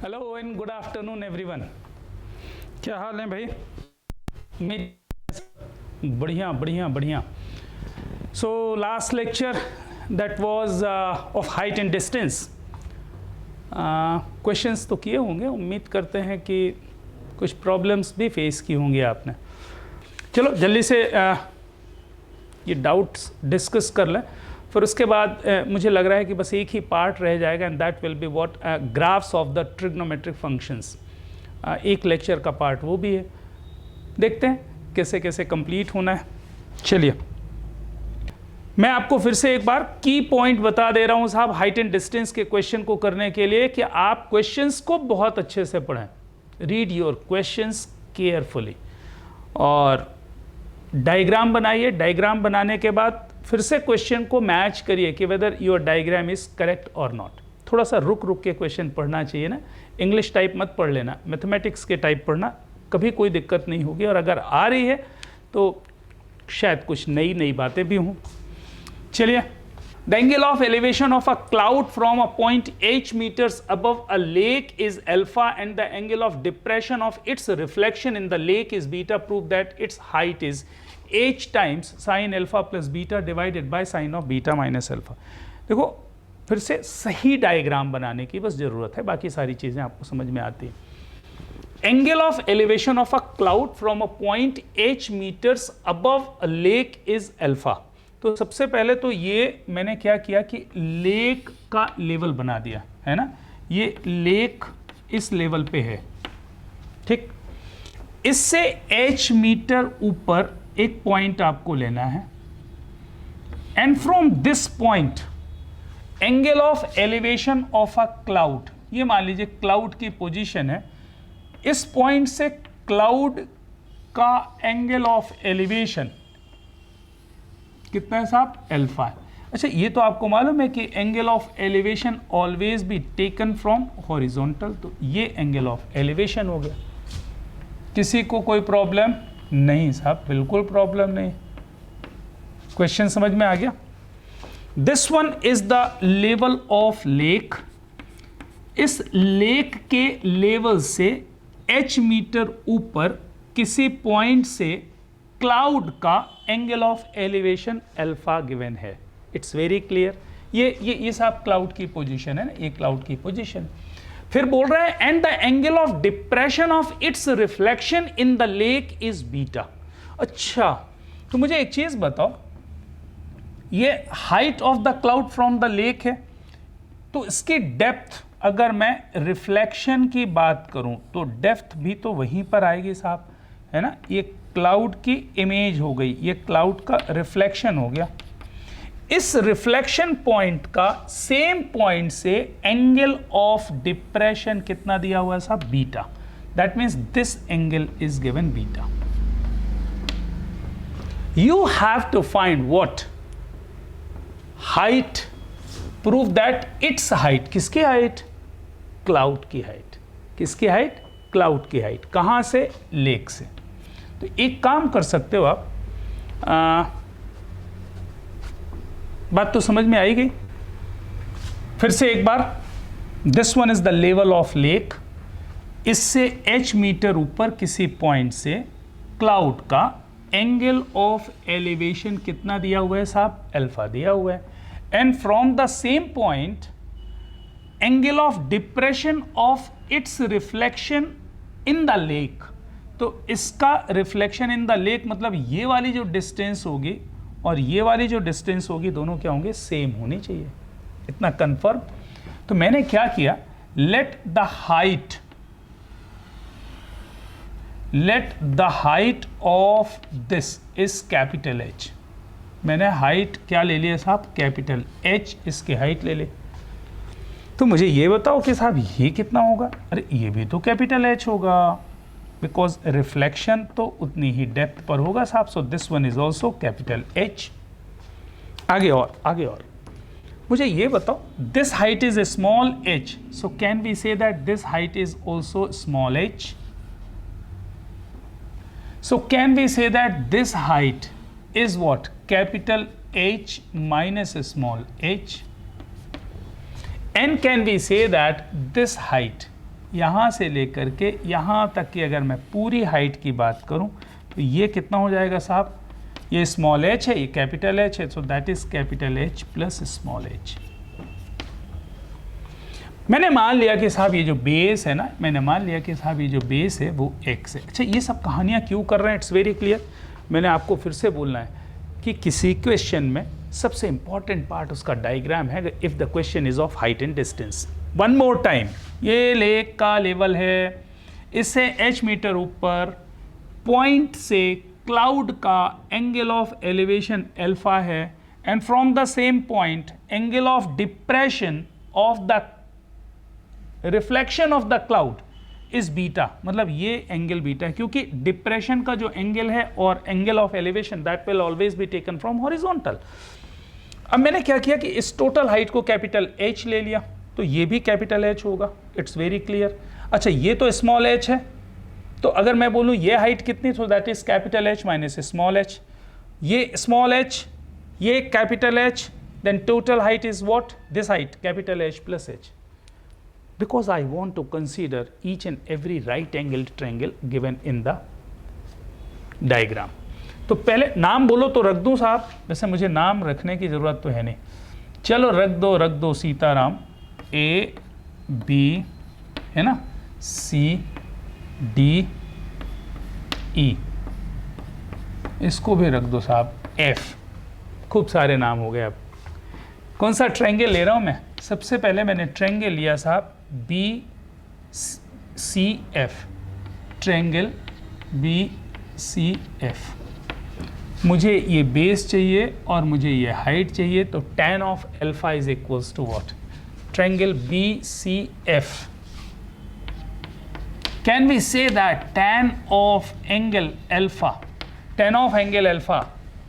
Hello and good afternoon everyone. क्या हाल है भाई? बढ़िया बढ़िया बढ़िया। So last lecture that was of height and distance. Questions तो किए होंगे, उम्मीद करते हैं कि कुछ प्रॉब्लम्स भी फेस की होंगी आपने। चलो जल्दी से ये डाउट्स डिस्कस कर लें, फिर उसके बाद मुझे लग रहा है कि बस एक ही पार्ट रह जाएगा and that will be what graphs of the trigonometric functions. एक लेक्चर का पार्ट वो भी है, देखते हैं कैसे कैसे कंप्लीट होना है। चलिए मैं आपको फिर से एक बार की पॉइंट बता दे रहा हूँ साहब, हाइट एंड डिस्टेंस के क्वेश्चन को करने के लिए कि आप क्वेश्चंस को बहुत अच्छे से पढ़ें। रीड योर क्वेश्चंस केयरफुली और डायग्राम बनाइए। डायग्राम बनाने के बाद फिर से क्वेश्चन को मैच करिए कि whether your diagram is correct और नॉट। थोड़ा सा रुक रुक के क्वेश्चन पढ़ना चाहिए ना, इंग्लिश टाइप मत पढ़ लेना, मैथमेटिक्स के टाइप पढ़ना, कभी कोई दिक्कत नहीं होगी। और अगर आ रही है तो शायद कुछ नई नई बातें भी हों। चलिए, the angle of elevation of a cloud from a point h meters above a lake is alpha and the angle of depression of its reflection in the lake is beta. Prove that its height is h times sin alpha plus beta divided by sin of beta minus alpha. देखो फिर से सही diagram बनाने की बस जरूरत है, बाकी सारी चीजें आपको समझ में आती हैं। Angle of elevation of a cloud from a point h meters above a lake is alpha. तो सबसे पहले तो ये मैंने क्या किया कि लेक का लेवल बना दिया है ना, ये लेक इस लेवल पे है, ठीक। इससे h मीटर ऊपर एक पॉइंट आपको लेना है and from this point angle of elevation of a cloud, ये मान लीजिए क्लाउड की पोजीशन है, इस पॉइंट से क्लाउड का एंगल ऑफ एलिवेशन कितना है साहब? अल्फा है। अच्छा, ये तो आपको मालूम है कि angle of elevation always be taken from horizontal, तो ये एंगल ऑफ एलिवेशन हो गया। किसी को कोई प्रॉब्लम नहीं साहब? बिल्कुल प्रॉब्लम नहीं। क्वेश्चन समझ में आ गया? This one is the level of lake. इस लेक के लेवल से h मीटर ऊपर किसी पॉइंट से क्लाउड का angle of elevation alpha given है। It's very clear. ये सब क्लाउड की पोजीशन है ना, ये क्लाउड की पोजीशन। फिर बोल रहा है and the angle of depression of its reflection in the lake is beta. अच्छा, तो मुझे एक चीज बताओ, ये height of the cloud from the lake है, तो इसकी डेप्थ अगर मैं रिफ्लेक्शन की बात करूं तो डेप्थ भी तो वहीं पर आएगी साहब, है ना। ये क्लाउड की इमेज हो गई, ये क्लाउड का रिफ्लेक्शन हो गया। इस रिफ्लेक्शन पॉइंट का सेम पॉइंट से एंगल ऑफ डिप्रेशन कितना दिया हुआ है साहब? Beta. That means this angle is given beta. You have to find what? Height. Prove that it's height, किसकी हाइट? क्लाउड की हाइट। किसकी हाइट? क्लाउड की हाइट। कहां से? लेक से। तो एक काम कर सकते हो आप, बात तो समझ में आई गई? फिर से एक बार, this one is the level of lake, इससे h मीटर ऊपर किसी पॉइंट से क्लाउड का एंगल ऑफ एलिवेशन कितना दिया हुआ है साहब? अल्फा दिया हुआ है। And from the same point angle of depression of its reflection in the lake. तो इसका रिफ्लेक्शन इन द लेक मतलब ये वाली जो डिस्टेंस होगी और ये वाली जो डिस्टेंस होगी, दोनों क्या होंगे? सेम होनी चाहिए। इतना कंफर्म। तो मैंने क्या किया, late the height of this is capital H। मैंने हाइट क्या ले लिया साहब? कैपिटल H, इसकी हाइट ले ली। तो मुझे ये बताओ कि साहब ये कितना होगा? अरे ये भी तो कैपिटल H होगा, बिकॉज रिफ्लेक्शन तो उतनी ही डेप्थ पर होगा साहब। So this one is also capital H। आगे और मुझे ये बताओ, this height is small h, so can we say that this height is also small h? So can we say that this height is what? Capital H minus small h? And can we say that this height यहाँ से लेकर के यहाँ तक की अगर मैं पूरी हाइट की बात करूँ तो ये कितना हो जाएगा साहब, ये स्मॉल h है, ये कैपिटल H है, सो that is capital H plus small h। मैंने मान लिया कि साहब ये जो बेस है ना, मैंने मान लिया कि साहब ये जो बेस है वो x है। अच्छा, ये सब कहानियाँ क्यों कर रहे हैं, इट्स वेरी क्लियर। मैंने आपको फिर से बोलना है कि किसी क्वेश्चन में सबसे इंपॉर्टेंट पार्ट उसका डायग्राम है, if the question is of height and distance. One more time, ये लेक का लेवल है, इससे h मीटर ऊपर पॉइंट से क्लाउड का एंगल ऑफ एलिवेशन अल्फा है, and from the same point angle of depression of the reflection of the cloud is beta, मतलब ये एंगल बीटा है, क्योंकि डिप्रेशन का जो एंगल है और angle of elevation that will always be taken from horizontal. अब मैंने क्या किया कि इस टोटल हाइट को कैपिटल H ले लिया, तो ये भी कैपिटल H होगा, इट्स वेरी क्लियर। अच्छा, ये तो स्मॉल h है, तो अगर मैं बोलूँ ये हाइट कितनी, तो that is capital H minus small h, ये स्मॉल h, ये capital H, then total height is what, this height capital H plus h, because I want to consider each and every right angled triangle given in the diagram। तो पहले नाम बोलो तो रख दूं साहब, वैसे मुझे नाम रखने की ज़रूरत तो है नहीं, चलो रख दो सीताराम, A B है ना, C D E, इसको भी रख दो साहब F। खूब सारे नाम हो गए। अब कौन सा ट्रायंगल ले रहा हूँ मैं, सबसे पहले मैंने ट्रायंगल लिया साहब BCF, ट्रायंगल BCF। मुझे ये बेस चाहिए और मुझे ये हाइट चाहिए, तो tan of alpha is equals to what, triangle BCF। Can we say that tan of angle alpha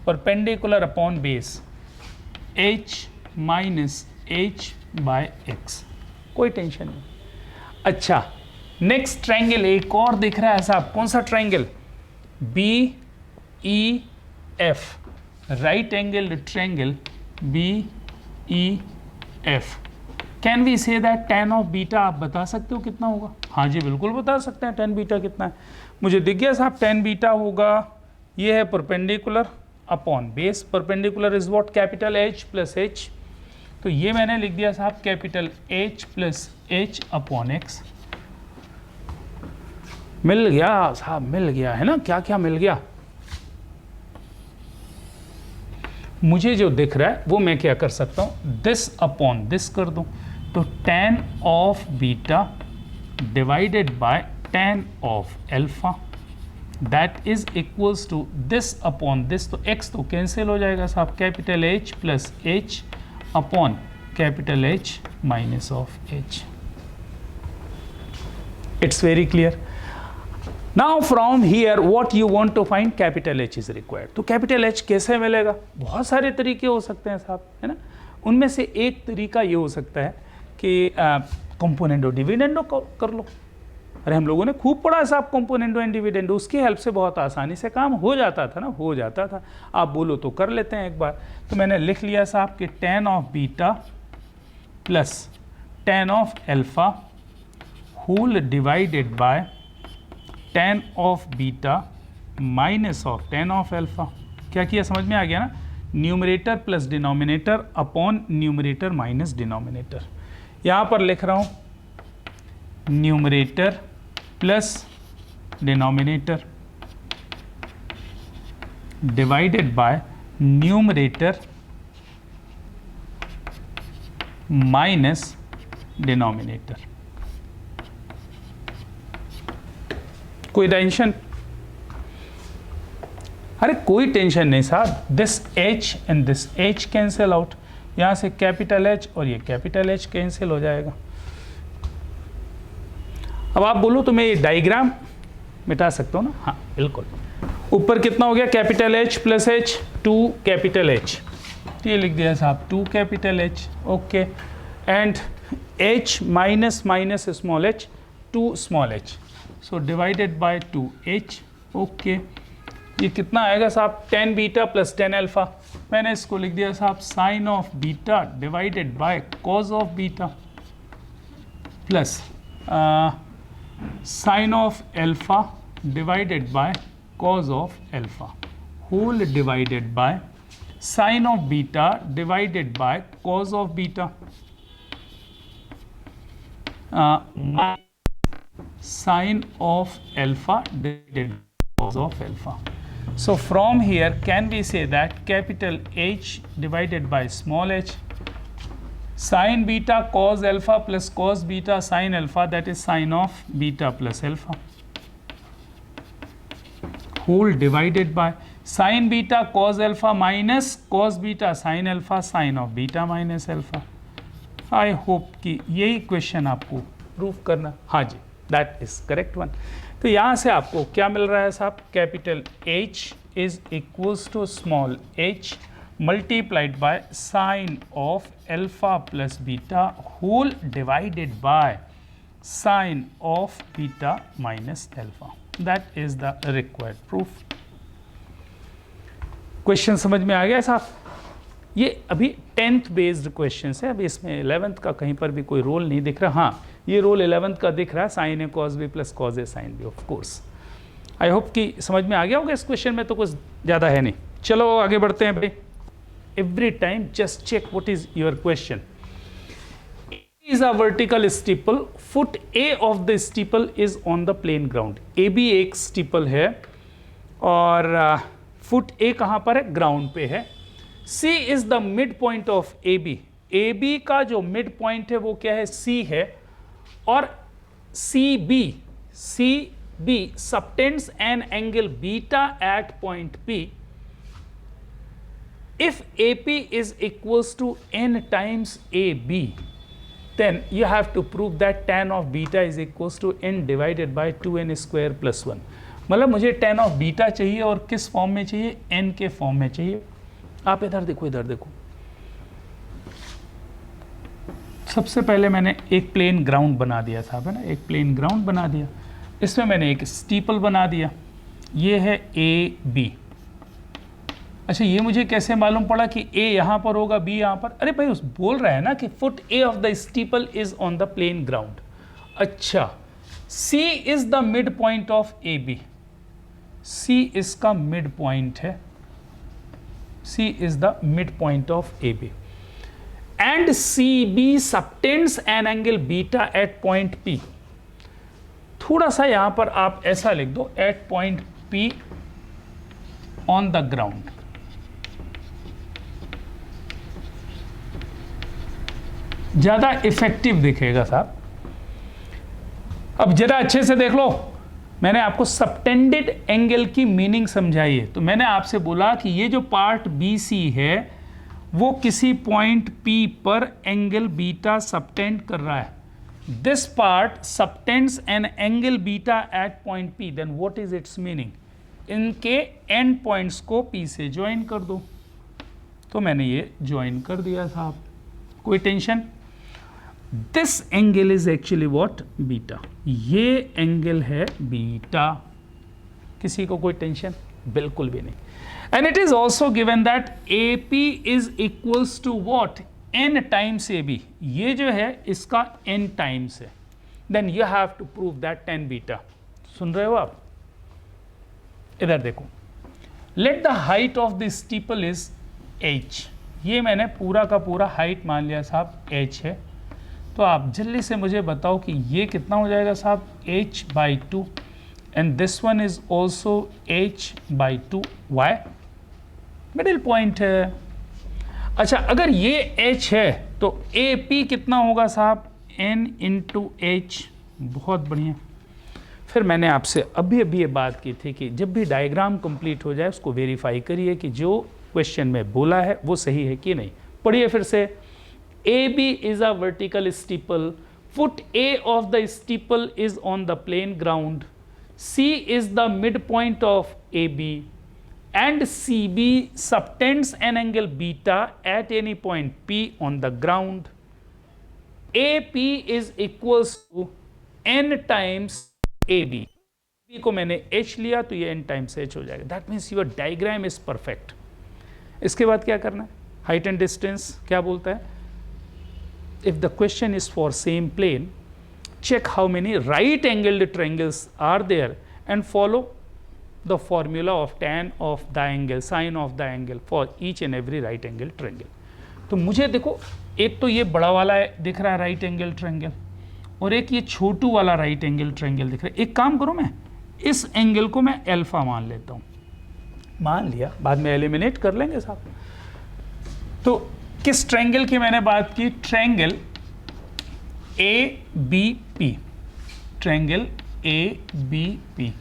perpendicular upon base H minus H by X, कोई टेंशन नहीं। अच्छा, नेक्स्ट ट्रायंगल एक और दिख रहा है साहब, कौन सा triangle, BEF, right angle triangle BEF। Can we say that tan of beta, आप बता सकते हो कितना होगा? हाँ जी बिल्कुल बता सकते हैं, tan बीटा कितना है, मुझे दिख गया साहब, tan बीटा होगा, ये है perpendicular upon base, perpendicular is what, capital H plus H, तो ये मैंने लिख दिया साहब capital H plus H upon X। मिल गया साहब, मिल गया है ना, क्या क्या मिल गया। मुझे जो दिख रहा है वो मैं क्या कर सकता हूँ, दिस अपॉन दिस कर दूँ, तो tan of beta divided by tan of alpha that is equals to this upon this, तो x तो कैंसिल हो जाएगा साहब, capital H plus H upon capital H minus of H। It's very clear. Now from here what you want to find, capital H is required. तो capital H कैसे मिलेगा, बहुत सारे तरीके हो सकते हैं साहब, है ना। उनमें से एक तरीका ये हो सकता है कि कंपोनेंडो डिविडेंडो कर लो। अरे हम लोगों ने खूब पढ़ा साहब कंपोनेंडो एंड डिविडेंडो, उसकी हेल्प से बहुत आसानी से काम हो जाता था ना, हो जाता था। आप बोलो तो कर लेते हैं एक बार। तो मैंने लिख लिया साहब कि tan of beta plus tan of alpha whole divided by tan of beta minus of tan of alpha. क्या किया, समझ में आ गया ना, numerator plus denominator upon numerator minus denominator. यहाँ पर लिख रहा हूँ numerator plus denominator divided by numerator minus denominator. कोई टेंशन, अरे कोई टेंशन नहीं साहब, this H and this H cancel out, यहाँ से कैपिटल H और ये कैपिटल H कैंसिल हो जाएगा। अब आप बोलो तो मैं ये डायग्राम मिटा सकता हूँ ना, हाँ बिल्कुल। ऊपर कितना हो गया, capital H plus H, 2 capital H, ये लिख दिया साहब 2 capital H, okay, and H minus minus small h, 2 small h, so divided by 2h, okay. ये कितना आएगा साहब, tan beta plus tan alpha, मैंने इसको लिख दिया साहब sine of beta divided by cos of beta plus sine of alpha divided by cos of alpha whole divided by sine of beta divided by cos of beta sine of alpha divided by cos of alpha. So from here can we say that capital H divided by small h, sine beta cos alpha plus cos beta sine alpha, that is sine of beta plus alpha, whole divided by sine beta cos alpha minus cos beta sine alpha sine of beta minus alpha. I hope कि यही question आपको prove करना, हाँ जी, that is correct one. तो यहाँ से आपको क्या मिल रहा है साहब, capital H is equals to small h multiplied by sine of alpha plus beta whole divided by sine of beta minus alpha. That is the required proof. Question समझ में आ गया साहब. ये अभी 10th बेस्ड क्वेश्चन है, अभी इसमें 11th का कहीं पर भी कोई रोल नहीं दिख रहा. हाँ, ये रोल 11th का दिख रहा है, sine a cos b plus cos a sine b. Of course I hope कि समझ में आ गया होगा. इस क्वेश्चन में तो कुछ ज़्यादा है नहीं. चलो आगे बढ़ते हैं भाई. Every time just check what is your question. Is a vertical steeple, foot A of the steeple is on the plane ground. A B एक स्टीपल है और फुट ए कहाँ पर है, ग्राउंड पे है. C is the mid point of AB. AB का जो मिड पॉइंट है वो क्या है, C है. और CB subtends an angle beta at point P. If AP is equals to n times AB, then you have to prove that tan of beta is equals to n divided by 2n square plus 1. मतलब मुझे tan of beta चाहिए और किस form में चाहिए, n के form में चाहिए. आप इधर देखो, इधर देखो. सबसे पहले मैंने एक प्लेन ग्राउंड बना दिया साहब, है ना, एक प्लेन ग्राउंड बना दिया. इसमें मैंने एक स्टीपल बना दिया. ये है ए बी. अच्छा, ये मुझे कैसे मालूम पड़ा कि ए यहाँ पर होगा, बी यहाँ पर? अरे भाई, उस बोल रहा है ना कि foot A of the steeple is on the plane ground. अच्छा, C is the mid point of A B. C इसका मिड पॉइंट है. C is the midpoint of AB and CB subtends an angle beta at point P. थोड़ा सा यहां पर आप ऐसा लिख दो, at point P on the ground. ज्यादा इफेक्टिव दिखेगा साहब. अब जरा अच्छे से देख लो, मैंने आपको सबटेंडेड एंगल की मीनिंग समझाई है. तो मैंने आपसे बोला कि ये जो पार्ट BC है वो किसी पॉइंट P पर एंगल बीटा सबटेंड कर रहा है. This part subtends an angle beta at point P. Then what is its meaning, इनके एंड पॉइंट्स को P से ज्वाइन कर दो. तो मैंने ये ज्वाइन कर दिया साहब, कोई tension. This angle is actually what, beta. ये एंगल है बीटा. किसी को कोई टेंशन? बिल्कुल भी नहीं. And it is also given that AP is equals to what, n times AB. ये जो है इसका n टाइम्स है. Then you have to prove that tan beta. सुन रहे हो आप? इधर देखो. Let the height of the steeple is h. ये मैंने पूरा का पूरा हाइट मान लिया साहब h है. तो आप जल्दी से मुझे बताओ कि ये कितना हो जाएगा साहब, h/2 and this one is also h/2. Why? Middle point है. अच्छा, अगर ये h है तो AP कितना होगा साहब, n × h. बहुत बढ़िया. फिर मैंने आपसे अभी ये बात की थी कि जब भी डायग्राम कंप्लीट हो जाए उसको वेरीफाई करिए कि जो क्वेश्चन में बोला है वो सही है कि नहीं. पढ़िए फिर से. AB is a vertical steeple. Foot A of the steeple is on the plain ground. C is the midpoint of AB and CB subtends an angle beta at any point P on the ground. AP is equals to n times AB. B को मैंने h लिया तो ये n times h हो जाएगा. That means your diagram is perfect. इसके बाद क्या करना है, हाइट एंड डिस्टेंस क्या बोलता है. If the question is for same plane, check how many right angled triangles are there and follow the formula of tan of the angle, sine of the angle for each and every right angle triangle. तो मुझे देखो, एक तो ये बड़ा वाला है दिख रहा है राइट एंगल ट्रायंगल, और एक ये छोटू वाला राइट एंगल ट्रायंगल दिख रहा है. एक काम करो, मैं इस एंगल को मैं अल्फा मान लेता हूँ. मान लिया, बाद में एलिमिनेट कर लेंगे साहब. तो किस ट्रायंगल की मैंने बात की? Triangle A B P. Triangle A B P,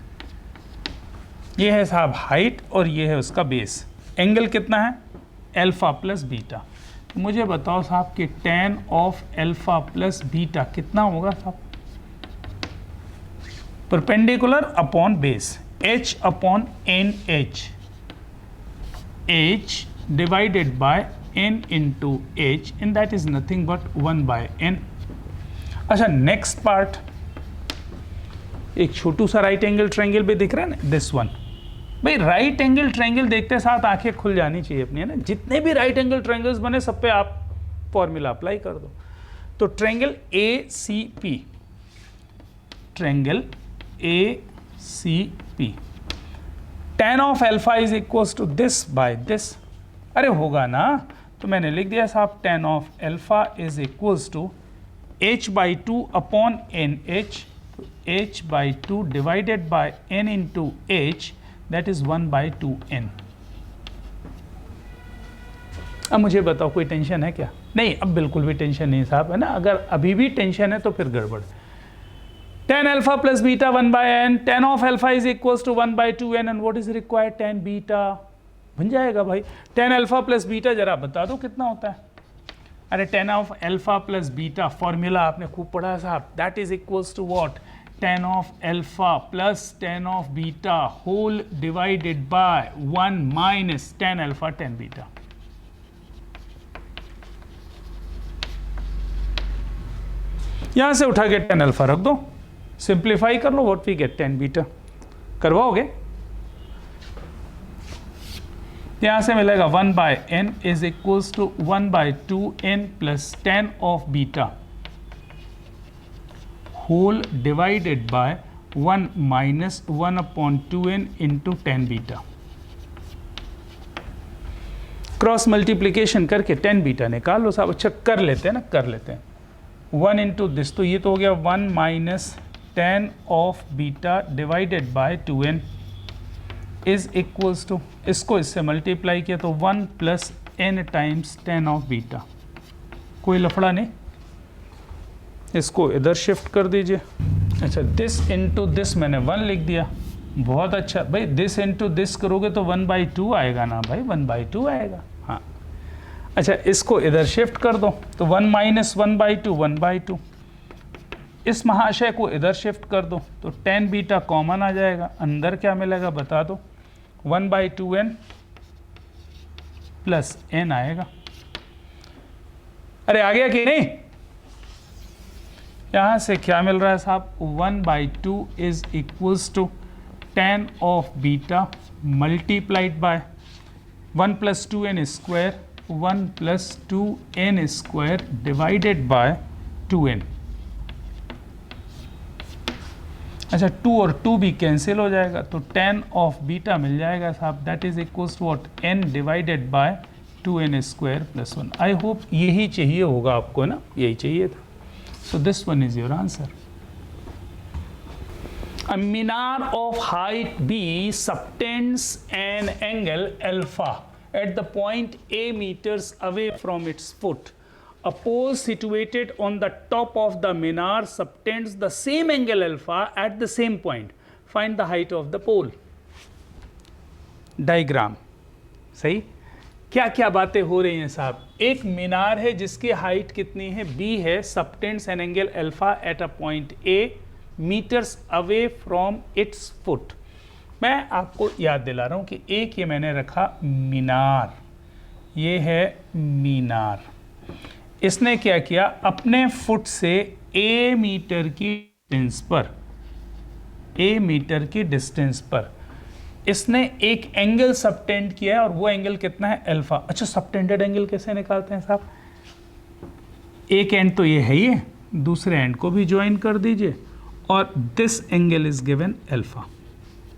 ये है साहब हाइट और ये है उसका बेस. एंगल कितना है? Alpha plus beta. मुझे बताओ साहब कि tan of alpha plus beta कितना होगा साहब? Perpendicular upon base, h upon N H, h divided by n into H, and that is nothing but 1 by n. अच्छा, नेक्स्ट पार्ट, एक छोटू सा राइट एंगल ट्रायंगल भी दिख रहा है ना, दिस वन. भाई राइट एंगल ट्रायंगल देखते साथ आंखें खुल जानी चाहिए अपनी, है ना. जितने भी राइट एंगल ट्रायंगल्स बने सब पे आप फॉर्मूला अप्लाई कर दो. तो triangle A C P, triangle A C P, tan of alpha is equals to this by this. अरे होगा ना, तो मैंने लिख दिया साहब tan of alpha is equals to h by 2 upon N H, h by 2 divided by n into H, that is 1 by 2n. अब मुझे बताओ कोई टेंशन है क्या? नहीं, अब बिल्कुल भी टेंशन नहीं साहब, है ना. अगर अभी भी टेंशन है तो फिर गड़बड़. tan alpha plus beta 1 by n, tan of alpha is equals to 1 by 2n, and what is required? tan beta. बन जाएगा भाई. tan अल्फा प्लस बीटा जरा बता दो कितना होता है? अरे tan of alpha plus beta formula आपने खूब पढ़ा साहब, that is equals to what? tan of alpha plus tan of beta whole divided by 1 minus tan alpha tan beta. यहां से उठा के tan alpha रख दो, सिंप्लीफाई कर लो, what we get? tan beta. करवाओगे? यहां से मिलेगा 1 by n is equals to 1 by 2n plus tan of beta whole divided by 1 minus 1 upon 2n into tan beta. Cross multiplication करके tan बीटा निकाल लो साहब. अच्छा कर लेते हैं ना, कर लेते हैं. 1 इंटू दिस, तो ये तो हो गया 1 minus tan of beta divided by 2n is equals to, इसको इससे मल्टीप्लाई किया तो 1 plus n times tan of beta. कोई लफड़ा नहीं, इसको इधर शिफ्ट कर दीजिए. अच्छा, दिस इंटू दिस मैंने 1 लिख दिया. बहुत अच्छा भाई, दिस इंटू दिस करोगे तो 1 बाई 2 आएगा ना भाई, 1 बाई 2 आएगा. हाँ, अच्छा इसको इधर शिफ्ट कर दो तो 1 माइनस 1 बाई 2 1 बाई 2. इस महाशय को इधर शिफ्ट कर दो तो tan बीटा कॉमन आ जाएगा. अंदर क्या मिलेगा बता दो? 1 बाई 2n प्लस n आएगा. अरे आ गया कि नहीं? यहाँ से क्या मिल रहा है साहब? 1 by 2 is equals to tan of beta multiplied by 1 plus 2n square, 1 plus 2n square divided by 2n. अच्छा 2 और 2 भी कैंसिल हो जाएगा तो tan ऑफ बीटा मिल जाएगा साहब, that is equals to what? n divided by 2n square plus 1. I hope यही चाहिए होगा आपको ना, यही चाहिए था. So this one is your answer. A minar of height b subtends an angle alpha at the point a meters away from its foot. A pole situated on the top of the minar subtends the same angle alpha at the same point. Find the height of the pole. Diagram. सही? क्या क्या बातें हो रही हैं साहब? एक मीनार है जिसकी हाइट कितनी है? b है, subtends an angle alpha at a point a metres away from its foot. मैं आपको याद दिला रहा हूं कि एक ये मैंने रखा मीनार, ये है मीनार. इसने क्या किया? अपने फुट से a मीटर की डिस्टेंस पर, a मीटर की डिस्टेंस पर इसने एक एंगल सबटेंड किया है और वो एंगल कितना है? अल्फा. अच्छा सबटेंडेड एंगल कैसे निकालते हैं साहब? एक एंड तो ये है ही है, दूसरे एंड को भी ज्वाइन कर दीजिए और this angle is given alpha.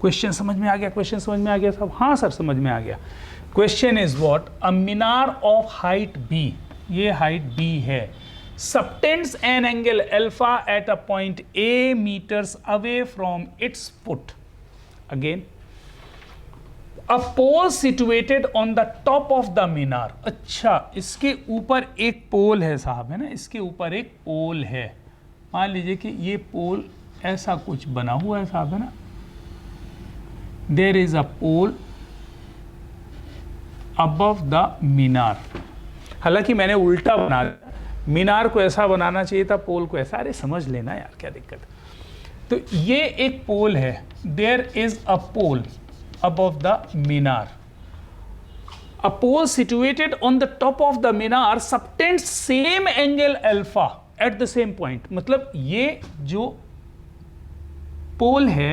Question समझ में आ गया? क्वेश्चन समझ में आ गया साहब? हाँ सर समझ में आ गया। Question is what, a minar of height B, ये हाइट बी है, subtends an angle alpha at a point A metres away from its foot. Again, a pole situated on the top of the minar. अच्छा, इसके ऊपर एक pole है साहब, है ना, इसके ऊपर एक पोल है। मान लीजिए कि ये पोल ऐसा कुछ बना हुआ है साहब, है ना, there is a pole above the minar. हालांकि मैंने उल्टा बना दिया, मीनार को ऐसा बनाना चाहिए था, पोल को ऐसा। अरे समझ लेना यार, क्या दिक्कत है। तो ये एक पोल है, there is a pole above the minar. A pole situated on the top of the minar subtends same angle alpha at the same point. मतलब ये जो पोल है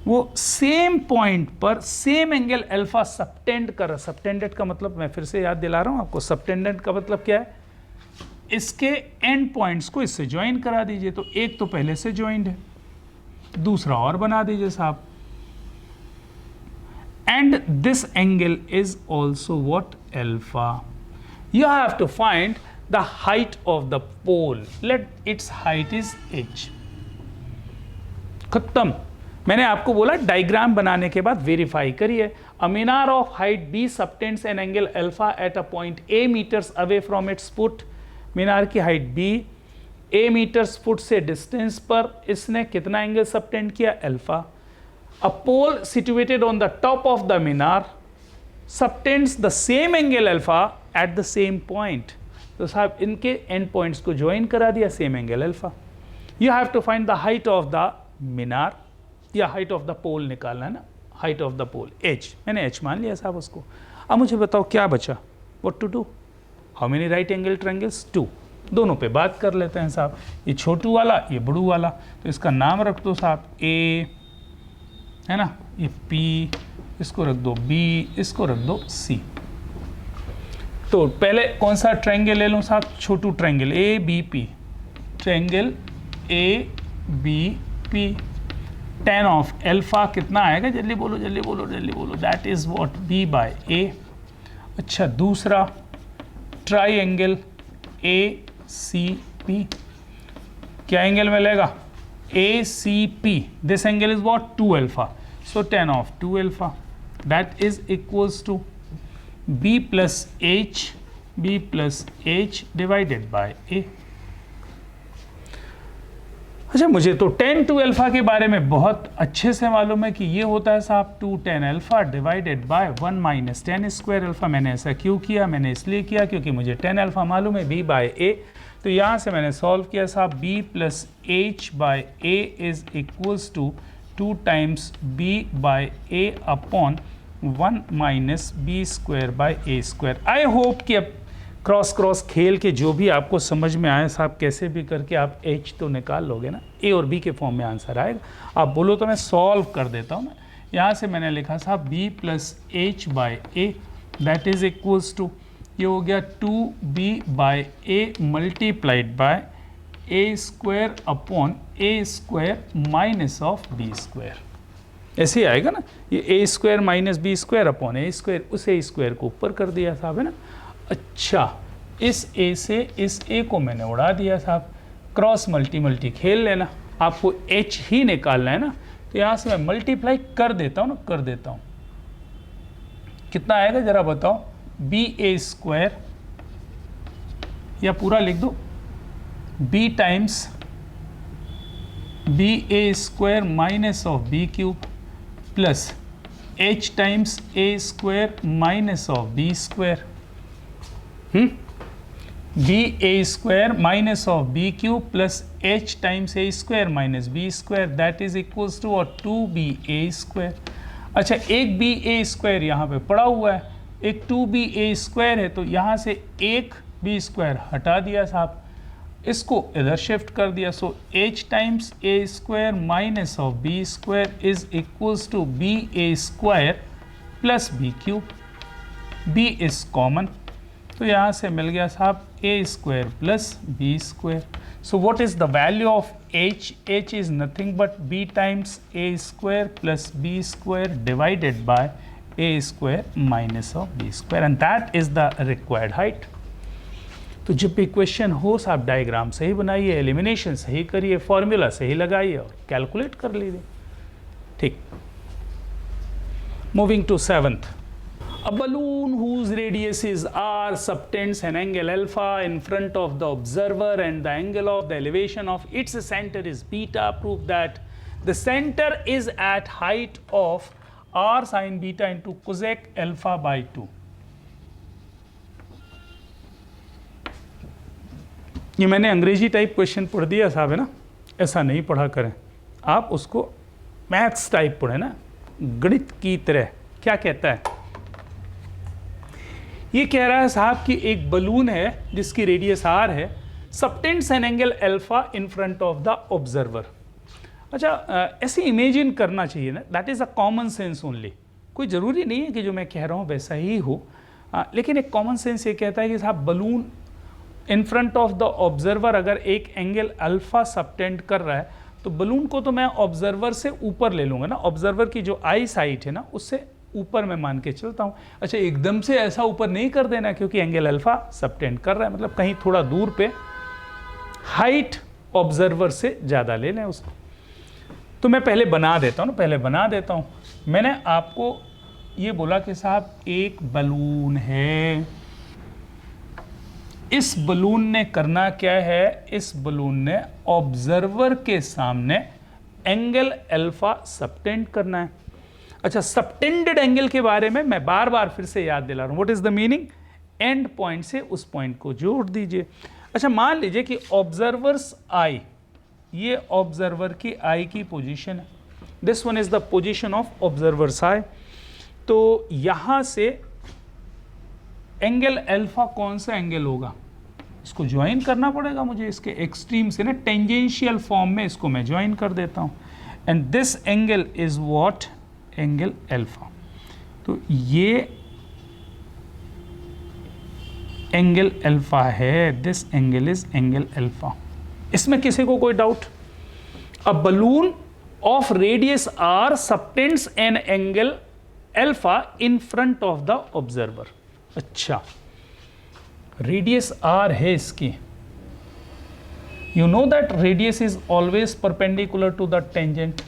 वो सेम पॉइंट पर सेम एंगल अल्फा सबटेंड कर रहा। Subtended का मतलब मैं फिर से याद दिला रहा हूं आपको, सबटेंडेड का मतलब क्या है, इसके एंड पॉइंट्स को इससे ज्वाइन करा दीजिए। तो एक तो पहले से ज्वाइंड है, दूसरा और बना दीजिए साहब। And this angle is also what? Alpha. You have to find the height of the pole. Let its height is h. खत्म। मैंने आपको बोला डायग्राम बनाने के बाद वेरीफाई करिए। A minar of height b subtends an angle alpha at a point a meters away from its foot. मीनार की height b a metres foot से डिस्टेंस पर इसने कितना एंगल सबटेंड किया? Alpha. A pole situated on the top of the minar subtends the same angle alpha at the same point. तो साहब इनके end points को join करा दिया, same angle alpha. You have to find the height of the minar या height of the pole निकालना है ना, height of the pole h। मैंने h मान लिया साहब उसको। अब मुझे बताओ क्या बचा? What to do? How many right angle triangles? 2। दोनों पे बात कर लेते हैं साहब। ये छोटू वाला, ये बड़ू वाला, तो इसका नाम रख दो साहब a, है ना, ये P, इसको रख दो B, इसको रख दो C। तो पहले कौन सा ट्रायंगल ले लूँ साहब? छोटू triangle A B P, triangle A B P. tan of alpha कितना आएगा? जल्दी बोलो जल्दी बोलो जल्दी बोलो। That is what? B by A। अच्छा, दूसरा ट्रायंगल ए सी पी, क्या एंगल मिलेगा? ACP. This angle is what? 2 alpha. So tan of 2 alpha, that is equals to B plus H divided by A. अच्छा, मुझे तो tan 2 alpha के बारे में बहुत अच्छे से मालूम है कि ये होता है साहब 2 tan alpha divided by 1 minus tan square alpha. मैंने ऐसा क्यों किया? मैंने इसलिए किया क्योंकि मुझे tan alpha मालूम है, B बाय A। तो यहाँ से मैंने सॉल्व किया साहब, b plus H by A is equals to 2 times b by A upon 1 minus B square by A square. I hope कि अब क्रॉस क्रॉस खेल के जो भी आपको समझ में आए साहब, कैसे भी करके आप h तो निकाल लोगे ना, a और b के फॉर्म में आंसर आएगा। आप बोलो तो मैं सॉल्व कर देता हूँ ना। यहाँ से मैंने लिखा साहब b plus H by A, that is equals to, ये हो गया 2b by A multiplied by A square upon A square minus of B square. ऐसे ही आएगा ना, ये A square minus B square upon A square, उस A square को ऊपर कर दिया साहब, है ना। अच्छा, इस ए से इस ए को मैंने उड़ा दिया साहब। क्रॉस मल्टी खेल लेना, आपको एच ही निकालना है ना। तो यहाँ से मैं मल्टीप्लाई कर देता हूँ ना, कर देता हूँ। कितना आएगा जरा बताओ? बी ए स्क्वायर, या पूरा लिख दो, B times B A square minus of B cube plus H times A square minus of B square. B A square minus of B cube plus H times A square minus B square, that is equals to और 2ba square. अच्छा, एक B A square यहाँ पे पड़ा हुआ है, एक 2ba square है, तो यहाँ से एक बी स्क्वायर हटा दिया साहब, इसको इधर शिफ्ट कर दिया। So H times A square minus of B square is equals to B A square plus B cube. B is common, तो यहाँ से मिल गया साहब A square plus B square. So what is the value of h? H is nothing but b times a square plus b square divided by a square minus of b square, and that is the required height. तो जब भी question हो साहब diagram सही बनाइए, elimination सही करिए, formula सही लगाइए और कैलकुलेट कर लीजिए. ठीक. Moving to 7th. A balloon whose radius is r subtends an angle alpha in front of the observer and the angle of the elevation of its center is beta. Prove that the center is at height of r sin beta into cosec alpha by 2. ये मैंने अंग्रेजी type question पढ़ दिया साहब, है ना. ऐसा नहीं पढ़ा करें आप, उसको मैथ्स टाइप पढ़े ना, गणित की तरह. क्या कहता है? ये कह रहा है साहब कि एक बलून है जिसकी रेडियस r है, subtends an angle alpha in front of the observer. अच्छा, ऐसे इमेजिन करना चाहिए ना, that is a common sense only. कोई ज़रूरी नहीं है कि जो मैं कह रहा हूँ वैसा ही हो, लेकिन एक कॉमन सेंस ये कहता है कि साहब balloon in front of the observer अगर एक एंगल अल्फा सबटेंड कर रहा है तो बलून को तो मैं ऑब्जर्वर से ऊपर ले लूँगा ना, ऑब्जर्वर की जो आई साइट है ना उससे ऊपर मैं मान के चलता हूँ. अच्छा, एकदम से ऐसा ऊपर नहीं कर देना क्योंकि एंगल अल्फा सबटेंड कर रहा है, मतलब कहीं थोड़ा दूर पे हाइट ऑब्जर्वर से ज़्यादा ले लें उसको. तो मैं पहले बना देता हूँ. मैंने आपको ये बोला कि साहब एक बलून है, इस बलून ने करना क्या है, इस बलून ने ऑब्जर्वर के सामने एंगल अल्फा सबटेंड करना है. अच्छा, सबटेंडेड एंगल के बारे में मैं बार बार फिर से याद दिला रहा हूँ. What is the meaning? And point से उस पॉइंट को जोड़ दीजिए. अच्छा, मान लीजिए कि ऑब्जर्वर्स आई, ये ऑब्जर्वर की आई की पोजीशन है, this one is the position of observer's eye. तो यहां से एंगल अल्फा कौन सा एंगल होगा, इसको ज्वाइन करना पड़ेगा मुझे, इसके एक्सट्रीम से ना टेंजेंशियल फॉर्म में इसको मैं ज्वाइन कर देता हूं. And this angle is what? Angle alpha. तो ये एंगल अल्फा है, this angle is angle alpha. इसमें किसी को कोई doubt? A balloon of radius r subtends an angle alpha in front of the observer. अच्छा, रेडियस r है इसकी. You know that radius is always perpendicular to the tangent.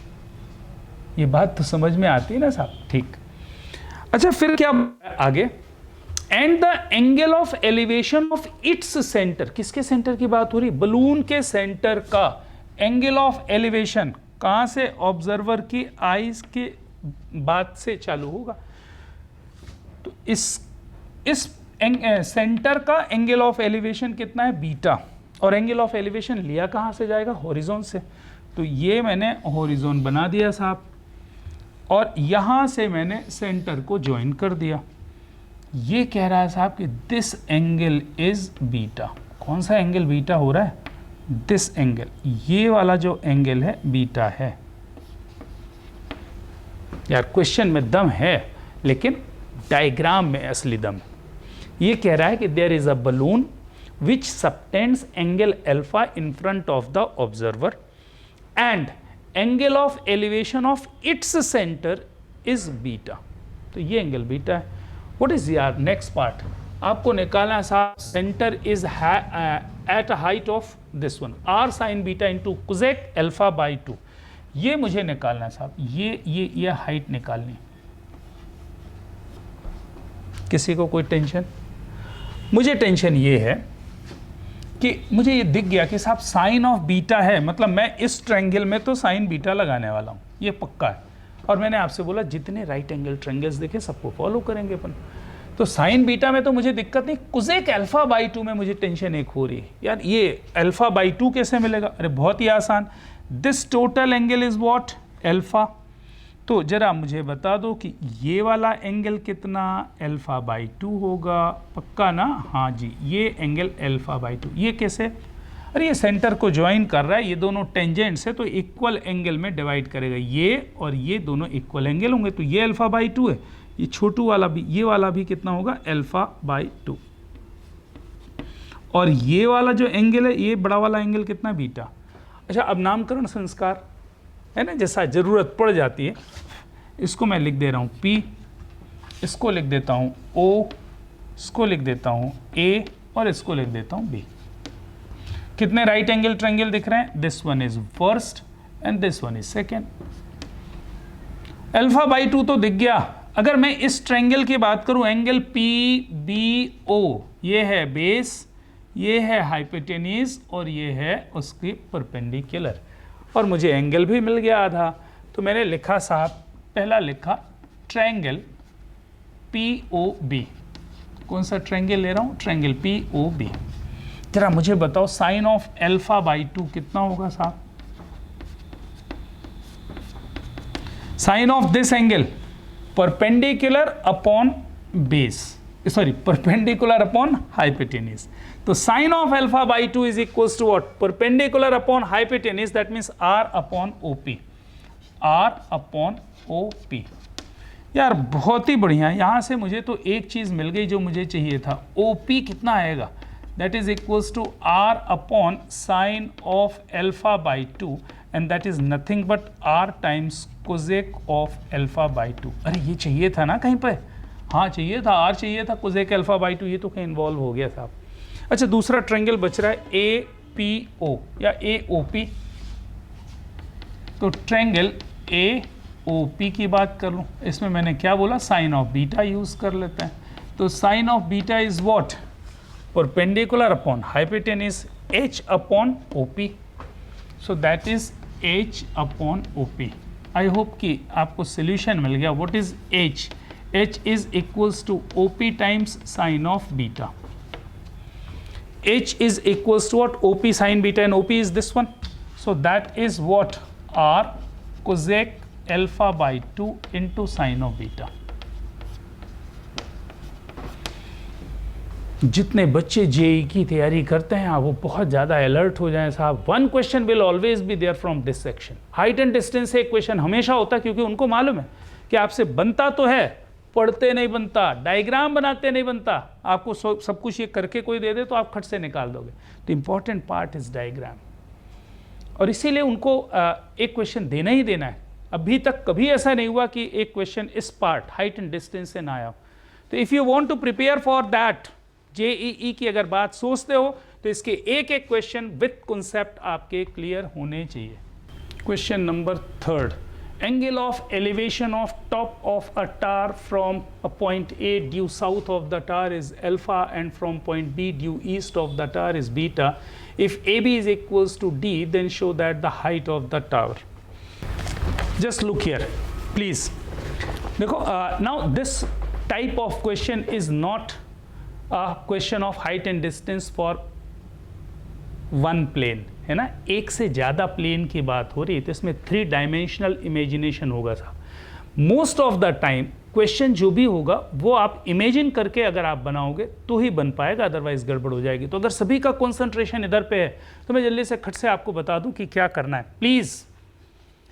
ये बात तो समझ में आती है ना साहब? ठीक. अच्छा, फिर क्या आगे? And the angle of elevation of its centre. किसके सेंटर की बात हो रही? बलून के सेंटर का एंगल ऑफ एलिवेशन कहां से? ऑब्जर्वर की आईज के बात से चालू होगा. तो इस सेंटर का एंगल ऑफ एलिवेशन कितना है? बीटा. और एंगल ऑफ एलिवेशन लिया कहां से जाएगा? हॉरिजॉन से. तो ये मैंने हॉरिजॉन बना दिया साहब, और यहां से मैंने सेंटर को ज्वाइन कर दिया. ये कह रहा है साहब कि दिस एंगल इज बीटा. कौन सा एंगल बीटा हो रहा है? दिस एंगल, ये वाला जो एंगल है बीटा है. यार क्वेश्चन में दम है, लेकिन डायग्राम में असली दम. ये कह रहा है कि there is a balloon which subtends angle alpha in front of the observer and angle of elevation of its centre is beta. तो ये एंगल बीटा है. व्हाट इज यार नेक्स्ट पार्ट? आपको निकालना है centre is at a height of this one r sin beta into cosec alpha by 2. ये मुझे निकालना है साहब, ये हाइट निकालनी. किसी को कोई टेंशन? मुझे टेंशन ये है कि मुझे ये दिख गया कि साहब साइन ऑफ बीटा है, मतलब मैं इस ट्रायंगल में तो साइन बीटा लगाने वाला हूँ, ये पक्का है. और मैंने आपसे बोला जितने राइट एंगल ट्रायंगल्स देखे सबको फॉलो करेंगे अपन. तो साइन बीटा में तो मुझे दिक्कत नहीं, कोसेक अल्फा बाई 2 में मुझे टेंशन एक हो रही है. यार ये अल्फा बाई 2 कैसे मिलेगा? अरे बहुत ही आसान. This total angle is what? Alpha. तो जरा मुझे बता दो कि ये वाला एंगल कितना? अल्फा बाई 2 होगा. पक्का ना? हाँ जी, ये एंगल अल्फा बाई 2. ये कैसे? अरे ये सेंटर को ज्वाइन कर रहा है, ये दोनों टेंजेंट्स है तो इक्वल एंगल में डिवाइड करेगा. ये और ये दोनों इक्वल एंगल होंगे, तो ये अल्फा बाई 2 है. ये छोटू वाला भी, ये वाला भी कितना होगा? Alpha by 2. और ये वाला जो एंगल है, ये बड़ा वाला एंगल कितना, बीटा। अच्छा, अब नामकरण संस्कार है ना, जैसा ज़रूरत पड़ जाती है, इसको मैं लिख दे रहा हूँ P, इसको लिख देता हूँ O, इसको लिख देता हूँ A और इसको लिख देता हूँ B। कितने राइट एंगल ट्रायंगल दिख रहे हैं? This one is first and this one is second. Alpha by 2 तो दिख गया। अगर मैं इस ट्रायंगल की बात करूं, एंगल PBO, ये है बेस, ये है हाइपोटेन्यूज और ये है उसकी परपेंडिकुलर, और मुझे एंगल भी मिल गया आधा। तो मैंने लिखा साहब, पहला लिखा ट्रायंगल POB। कौन सा ट्रायंगल ले रहा हूं? Triangle POB। जरा मुझे बताओ साइन ऑफ अल्फा बाई 2 कितना होगा साहब? Sine of this angle perpendicular upon base, sorry perpendicular upon hypotenuse. तो sine of alpha by 2 is equals to what? Perpendicular upon hypotenuse, that means R upon OP। R upon OP। यार बहुत ही बढ़िया, यहां से मुझे तो एक चीज मिल गई जो मुझे चाहिए था। OP कितना आएगा? That is equals to R upon sine of alpha by 2, and that is nothing but R times cosec of alpha by 2। अरे ये चाहिए था ना कहीं पे? हाँ चाहिए था, R चाहिए था, cosec alpha by 2 ये तो कहीं इन्वॉल्व हो गया साहब। अच्छा, दूसरा ट्रायंगल बच रहा है APO या AOP। तो ट्रायंगल AOP की बात कर लूँ, इसमें मैंने क्या बोला? साइन ऑफ बीटा यूज कर लेते हैं। तो sine of beta is what? Perpendicular upon hypotenuse, H upon OP। So that is H upon OP। I hope कि आपको सोल्यूशन मिल गया। What is H? H is equals to OP times sine of beta. H is equals to what? OP sin beta, and OP is this one. So that is what? R cosec alpha by 2 into sin of beta. जितने बच्चे JEE की तैयारी करते हैं वो बहुत ज़्यादा alert हो जाएं साहब। One question will always be there from this section. Height and distance से एक क्वेश्चन हमेशा होता है, क्योंकि उनको मालूम है कि आपसे बनता तो है, पढ़ते नहीं बनता, डायग्राम बनाते नहीं बनता। आपको सब कुछ ये करके कोई दे दे तो आप खट से निकाल दोगे। तो इंपॉर्टेंट पार्ट इज डायग्राम, और इसीलिए उनको एक क्वेश्चन देना ही देना है। अभी तक कभी ऐसा नहीं हुआ कि एक क्वेश्चन इस पार्ट हाइट एंड डिस्टेंस से ना आया हो। तो if you want to prepare for that, JEE की अगर बात सोचते हो तो इसके एक एक क्वेश्चन विथ कॉन्सेप्ट आपके क्लियर होने चाहिए। Question number 3, angle of elevation of top of a tower from a point A due south of the tower is alpha and from point B due east of the tower is beta. If AB is equals to D, then show that the height of the tower. Just look here, please. देखो, now this type of question is not a question of height and distance for one plane, है ना। एक से ज़्यादा plane की बात हो रही है, तो इसमें 3 डायमेंशनल इमेजिनेशन होगा साहब। Most of the time question जो भी होगा वो आप इमेजिन करके अगर आप बनाओगे तो ही बन पाएगा, अदरवाइज गड़बड़ हो जाएगी। तो अगर सभी का कंसंट्रेशन इधर पे है तो मैं जल्दी से खट से आपको बता दूं कि क्या करना है। प्लीज़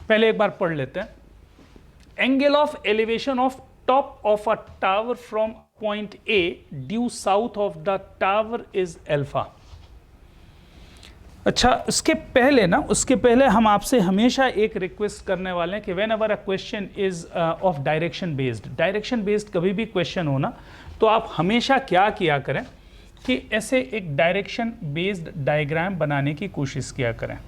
पहले एक बार पढ़ लेते हैं। Angle of elevation of top of a tower from point A due south of the tower is alpha. अच्छा, उसके पहले हम आपसे हमेशा एक रिक्वेस्ट करने वाले हैं कि when ever a question is of direction based कभी भी क्वेश्चन हो ना, तो आप हमेशा क्या किया करें कि ऐसे एक डायरेक्शन बेस्ड डायग्राम बनाने की कोशिश किया करें,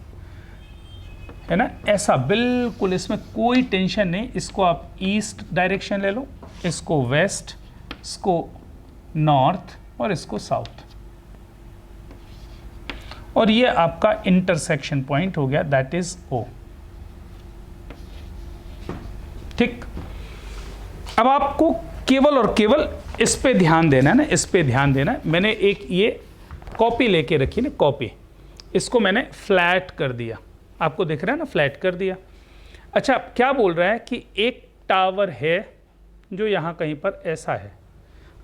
है ना। ऐसा बिल्कुल, इसमें कोई टेंशन नहीं। इसको आप ईस्ट डायरेक्शन ले लो, इसको वेस्ट, इसको नॉर्थ और इसको साउथ, और ये आपका इंटरसेक्शन पॉइंट हो गया, दैट इज O। ठीक, अब आपको केवल और केवल इस पे ध्यान देना है ना, इस पे ध्यान देना है। मैंने एक ये कॉपी लेके रखी ना, कॉपी, इसको मैंने फ्लैट कर दिया, आपको दिख रहा है ना, फ्लैट कर दिया। अच्छा, क्या बोल रहा है कि एक टावर है जो यहाँ कहीं पर ऐसा है।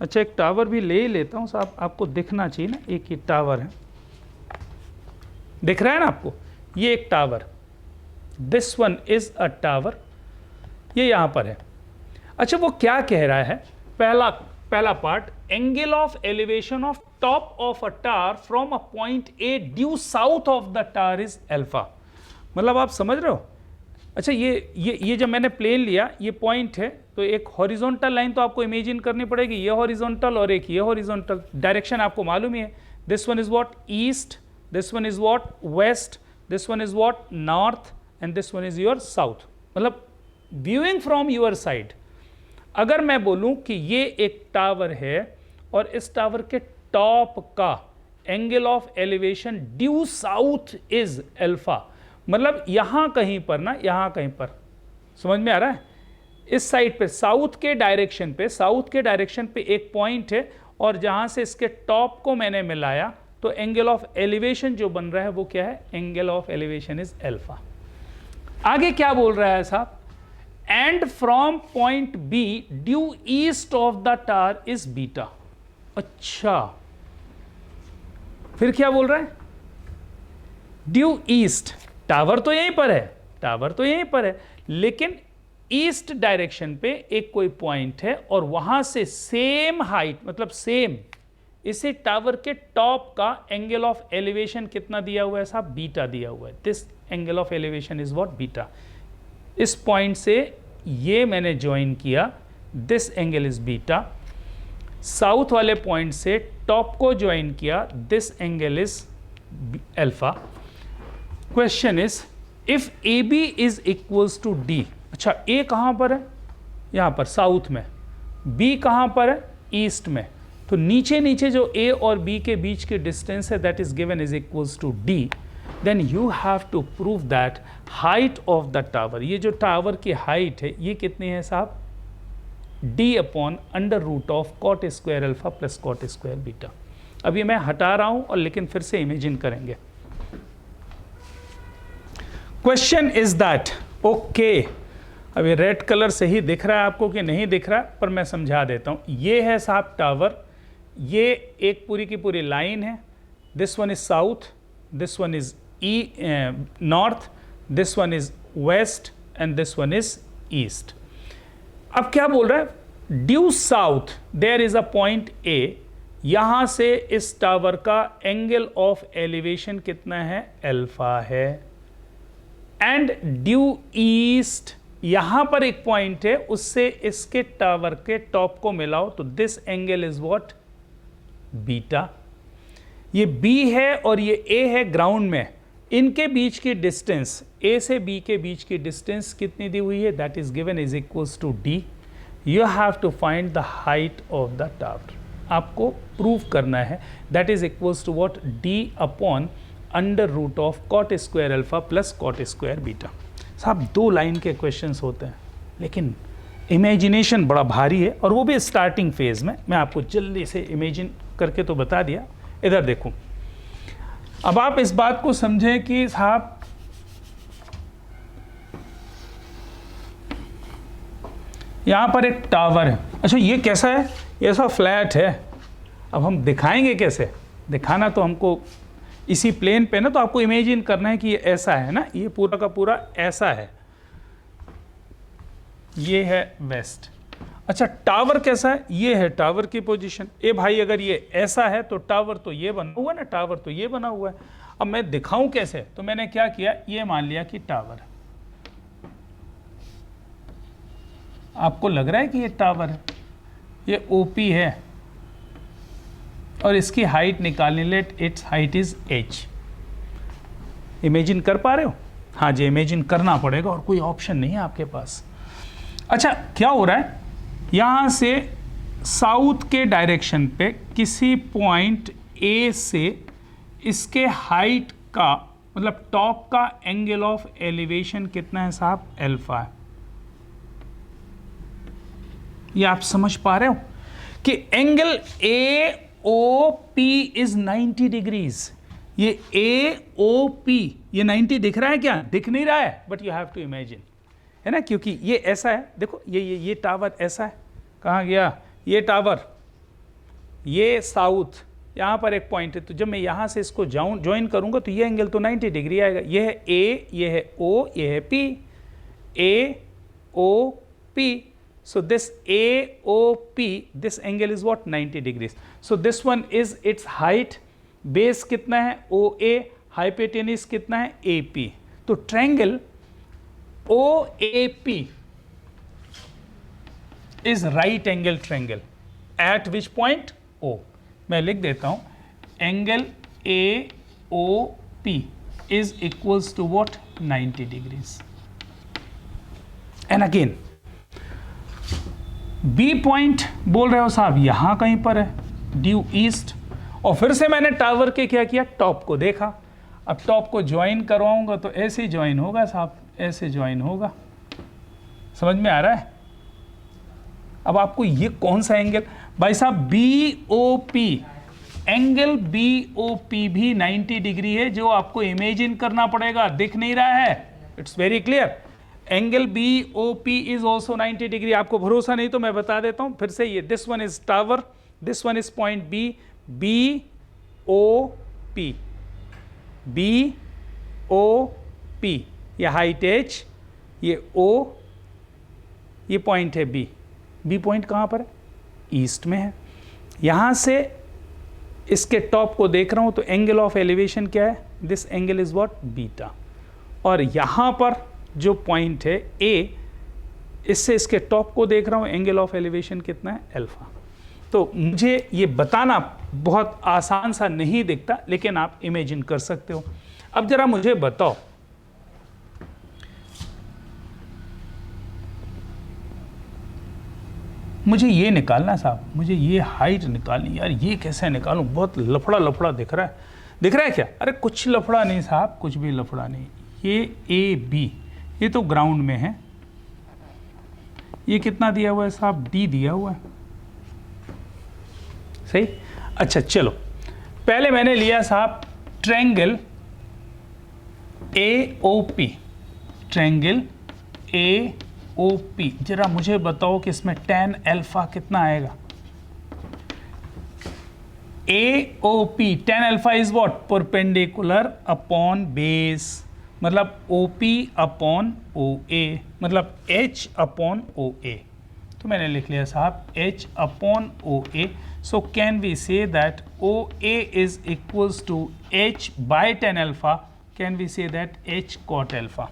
अच्छा, एक टावर भी ले ही लेता हूँ साहब, आपको दिखना चाहिए ना, एक ही टावर है, दिख रहा है ना आपको, ये एक tower, this one is a tower, ये यहां पर है। अच्छा, वो क्या कह रहा है, पहला पहला part, angle of elevation of top of a tower from a point A due south of the tower is alpha. मतलब आप समझ रहे हो? अच्छा, ये जब मैंने प्लेन लिया, ये पॉइंट है, तो एक हॉरिजॉन्टल लाइन तो आपको इमेजिन करनी पड़ेगी, ये हॉरिजॉन्टल और एक ये हॉरिजॉन्टल। डायरेक्शन आपको मालूम ही है, this one is what east, this one is what west, this one is what north and this one is your south. मतलब व्यूइंग फ्रॉम योर साइड, अगर मैं बोलूं कि ये एक टावर है और इस टावर के टॉप का angle of elevation due south is alpha, मतलब यहां कहीं पर ना, यहां कहीं पर, समझ में आ रहा है? इस साइड पे साउथ के डायरेक्शन पे एक पॉइंट है और जहां से इसके टॉप को मैंने मिलाया तो एंगल ऑफ एलिवेशन जो बन रहा है वो क्या है? Angle of elevation is alpha. आगे क्या बोल रहा है साहब? And from point be due east of the tower is beta. अच्छा, फिर क्या बोल रहा है? ड्यू ईस्ट, टावर तो यहीं पर है, लेकिन ईस्ट डायरेक्शन पे एक कोई पॉइंट है और वहां से सेम हाइट, मतलब सेम, इसे टावर के टॉप का एंगल ऑफ एलिवेशन कितना दिया हुआ है साहब? बीटा दिया हुआ है। This angle of elevation is what? Beta. इस पॉइंट से ये मैंने ज्वाइन किया, this angle is beta. South वाले पॉइंट से टॉप को ज्वाइन किया, this angle is alpha. Question is if A B is equals to D. अच्छा, ए कहां पर है? यहां पर साउथ में। बी कहां पर है? ईस्ट में। तो नीचे जो ए और बी के बीच की डिस्टेंस है that is given is equals to D, then you have to prove that height of the tower, ये जो टावर की हाइट है ये कितनी है साहब? D upon under root of cot square alpha plus cot square beta. अभी मैं हटा रहा हूं और लेकिन फिर से इमेजिन करेंगे। क्वेश्चन इज दैट, ओके, अभी रेड कलर से ही दिख रहा है आपको कि नहीं दिख रहा, पर मैं समझा देता हूं। ये है साहब टावर, ये एक पूरी की पूरी लाइन है। This one is south, this one is north, this one is west and this one is east. अब क्या बोल रहा है? Due south there is a point A, यहां से इस टावर का एंगल ऑफ एलिवेशन कितना है? अल्फा है। एंड ड्यू ईस्ट, यहां पर एक पॉइंट है, उससे इसके टावर के टॉप को मिलाओ तो this angle is what? Beta. ये बी है और ये ए है ग्राउंड में, इनके बीच की डिस्टेंस, ए से बी के बीच की डिस्टेंस कितनी दी हुई है? That is given is equals to D. You have to find the height of the tower. आपको प्रूव करना है that is equals to what? D upon under root of cot square alpha plus cot square beta. साहब 2 line के questions होते हैं, लेकिन imagination बड़ा भारी है और वो भी स्टार्टिंग फेज में। मैं आपको जल्दी से इमेजिन करके तो बता दिया। इधर देखो, अब आप इस बात को समझें कि साहब यहां पर एक टावर है। अच्छा, ये कैसा है? ये ऐसा फ्लैट है। अब हम दिखाएंगे कैसे? दिखाना तो हमको इसी प्लेन पे ना, तो आपको इमेजिन करना है कि ये ऐसा है ना, ये पूरा का पूरा ऐसा है, ये है वेस्ट। अच्छा, टावर कैसा है? ये है टावर की पोजीशन। ए भाई, अगर ये ऐसा है तो टावर तो ये बना हुआ ना, टावर तो ये बना हुआ है। अब मैं दिखाऊं कैसे? तो मैंने क्या किया, ये मान लिया कि टावर है। आपको लग रहा है कि ये टावर है, ये ओपी है और इसकी हाइट निकालनी, let its height is h। Imagine कर पा रहे हो? हाँ जी, इमेजिन करना पड़ेगा और कोई ऑप्शन नहीं है आपके पास। अच्छा, क्या हो रहा है? यहां से साउथ के डायरेक्शन पे किसी पॉइंट ए से इसके हाइट का, मतलब टॉप का एंगल ऑफ एलिवेशन कितना है साहब? अल्फा है। ये आप समझ पा रहे हो कि angle A O P is 90 degrees. ये ए ओ पी, ये 90 दिख रहा है क्या? दिख नहीं रहा है, but you have to imagine, है ना, क्योंकि ये ऐसा है। देखो, ये टावर ऐसा है, कहाँ गया ये टावर? ये साउथ, यहाँ पर एक पॉइंट है, तो जब मैं यहाँ से इसको ज्वाइन करूँगा तो ये एंगल तो 90 डिग्री आएगा। ये है ए, ये है ओ, ये है P, A O P. So this AOP, this angle is what? 90 degrees. So this one is its height. Base कितना है? OA. Hypotenuse कितना है? AP. तो triangle OAP is right angle triangle. At which point? O. मैं लिख देता हूँ. Angle AOP is equals to what? 90 degrees. And again, B point बोल रहे हो साहब यहाँ कहीं पर है, ड्यू ईस्ट. और फिर से मैंने टावर के क्या किया? टॉप को देखा. अब टॉप को ज्वाइन करवाऊंगा तो ऐसे ही ज्वाइन होगा साहब, ऐसे ज्वाइन होगा. समझ में आ रहा है? अब आपको ये कौन सा एंगल भाई साहब? BOP, एंगल BOP भी 90 डिग्री है, जो आपको इमेजिन करना पड़ेगा. दिख नहीं रहा है? It's very clear. Angle BOP is also 90 degree. आपको भरोसा नहीं तो मैं बता देता हूं फिर से. ये this one is tower, this one is point B, BOP, BOP, ये हाइट H, ये O, ये पॉइंट है B. B पॉइंट कहां पर है? ईस्ट में है. यहां से इसके टॉप को देख रहा हूं तो एंगल ऑफ एलिवेशन क्या है? This angle is what? Beta. और यहां पर जो पॉइंट है A, इससे इसके टॉप को देख रहा हूं, एंगल ऑफ एलिवेशन कितना है? अल्फा. तो मुझे ये बताना बहुत आसान सा नहीं दिखता, लेकिन आप इमेजिन कर सकते हो. अब जरा मुझे बताओ, मुझे ये निकालना साहब, मुझे ये हाइट निकालनी. यार ये कैसे निकालूं? बहुत लफड़ा लफड़ा दिख रहा है. दिख रहा है क्या? अरे कुछ लफड़ा नहीं साहब, कुछ भी लफड़ा नहीं. ये AB, ये तो ग्राउंड में है. ये कितना दिया हुआ है साहब? D दिया हुआ है. सही. अच्छा चलो, पहले मैंने लिया साहब ट्रायंगल AOP, ट्रायंगल AOP. जरा मुझे बताओ कि इसमें tan अल्फा कितना आएगा? AOP, tan alpha is what? Perpendicular upon base, मतलब OP अपॉन OA, मतलब H अपॉन OA. तो मैंने लिख लिया साहब H upon OA. So can we say that OA is equals to H by tan alpha? Can we say that H cot alpha?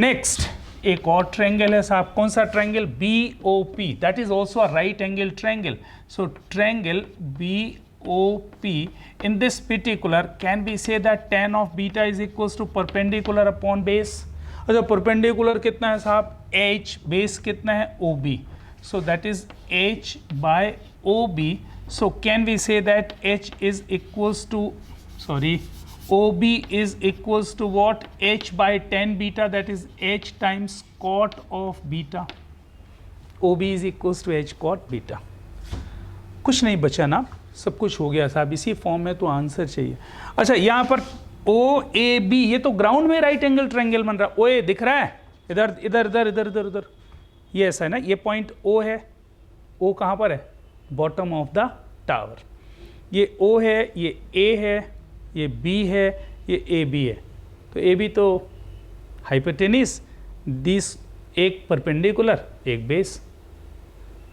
Next, एक और triangle है साहब. कौन सा triangle? BOP. That is also a right angle triangle. So triangle BOP, in this particular, can we say that tan of beta is equals to perpendicular upon base? अच्छा, perpendicular कितना है साहब? H. base कितना है? OB. So that is H by OB. So can we say that H is equals to, sorry, OB is equals to what? H by tan beta, that is H times cot of beta. OB is equals to H cot beta. कुछ नहीं बचा ना, सब कुछ हो गया साहब. इसी फॉर्म में तो आंसर चाहिए. अच्छा, यहाँ पर OAB, ये तो ग्राउंड में राइट एंगल ट्रायंगल बन रहा है. OA दिख रहा है? इधर इधर इधर इधर इधर इधर. ये ऐसा है ना, ये पॉइंट O है. O कहाँ पर है? Bottom of the tower. ये O है, ये A है, ये B है, ये AB है. तो AB तो हाइपोटेन्यूस, दिस एक परपेंडिकुलर, एक बेस.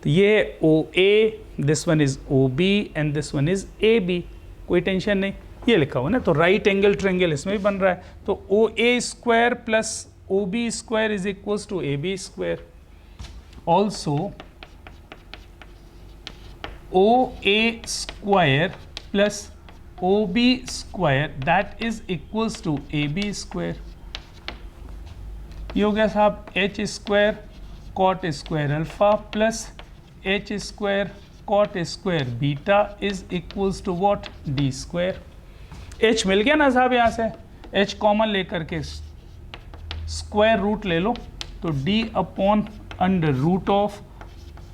तो ये है OA, this one is OB and this one is AB. कोई टेंशन नहीं, ये लिखा हुआ ना. तो राइट एंगल ट्रायंगल इसमें भी बन रहा है. तो OA स्क्वायर प्लस OB square is equals to AB square. Also OA square plus OB square, that is equals to AB square. ये हो गया साहब H square cot square alpha plus H square cot square beta is equals to what? D square. H मिल गया ना साहब. यहाँ से H common लेकर के स्क्वायर रूट ले लो, तो D upon under root of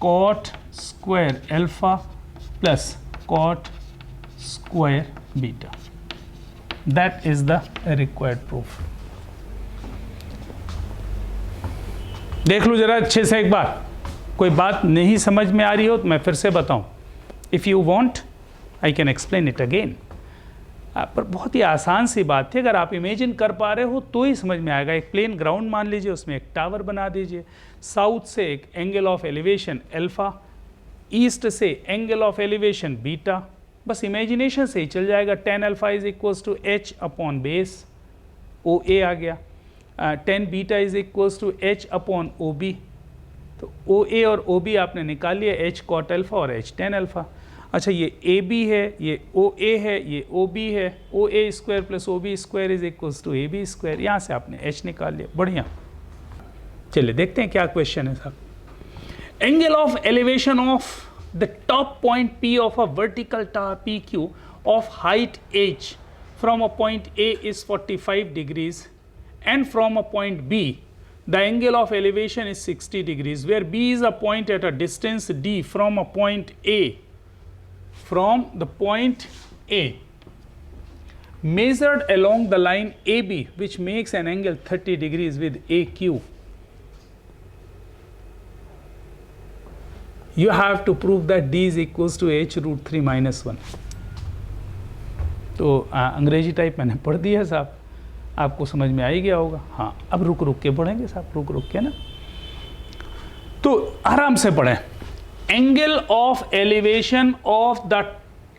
cot square alpha plus cot square beta. That is the required proof. देख लो जरा अच्छे से एक बार. कोई बात नहीं समझ में आ रही हो तो मैं फिर से बताऊं. If you want, I can explain it again. पर बहुत ही आसान सी बात थी, अगर आप इमेजिन कर पा रहे हो तो ही समझ में आएगा। एक प्लेन ग्राउंड मान लीजिए, उसमें एक टावर बना दीजिए, साउथ से एक angle of elevation alpha, east से एंगल ऑफ एलिवेशन बीटा, बस इमेजिनेशन से ही चल जाएगा। tan alpha is equals to h upon base, O A आ गया, tan beta is equals to h upon O B, तो ओ ए और ओ बी आपने निकाल लिया, h कॉट अल्फा और h tan अल्फा। अच्छा, ये ए बी है, ये ओ ए है, ये ओ बी है, O A square plus O B square is equals to A B square, यहाँ से आपने h निकाल लिया, बढ़िया। चलिए देखते हैं क्या क्वेश्चन है साहब। Angle of elevation of the top point P of a vertical tower PQ of height h from a point A is 45 degrees and from a point B the angle of elevation is 60 degrees, where B is a point at a distance D from a point A, from the point A measured along the line AB, which makes an angle 30 degrees with AQ. You have to prove that D is equals to h root 3 minus 1. तो अंग्रेजी type मैंने पढ़ दिया साहब, आपको समझ में आ ही गया होगा। हाँ, अब रुक रुक के पढ़ेंगे साहब, रुक रुक के ना, तो आराम से पढ़ें। Angle of elevation of the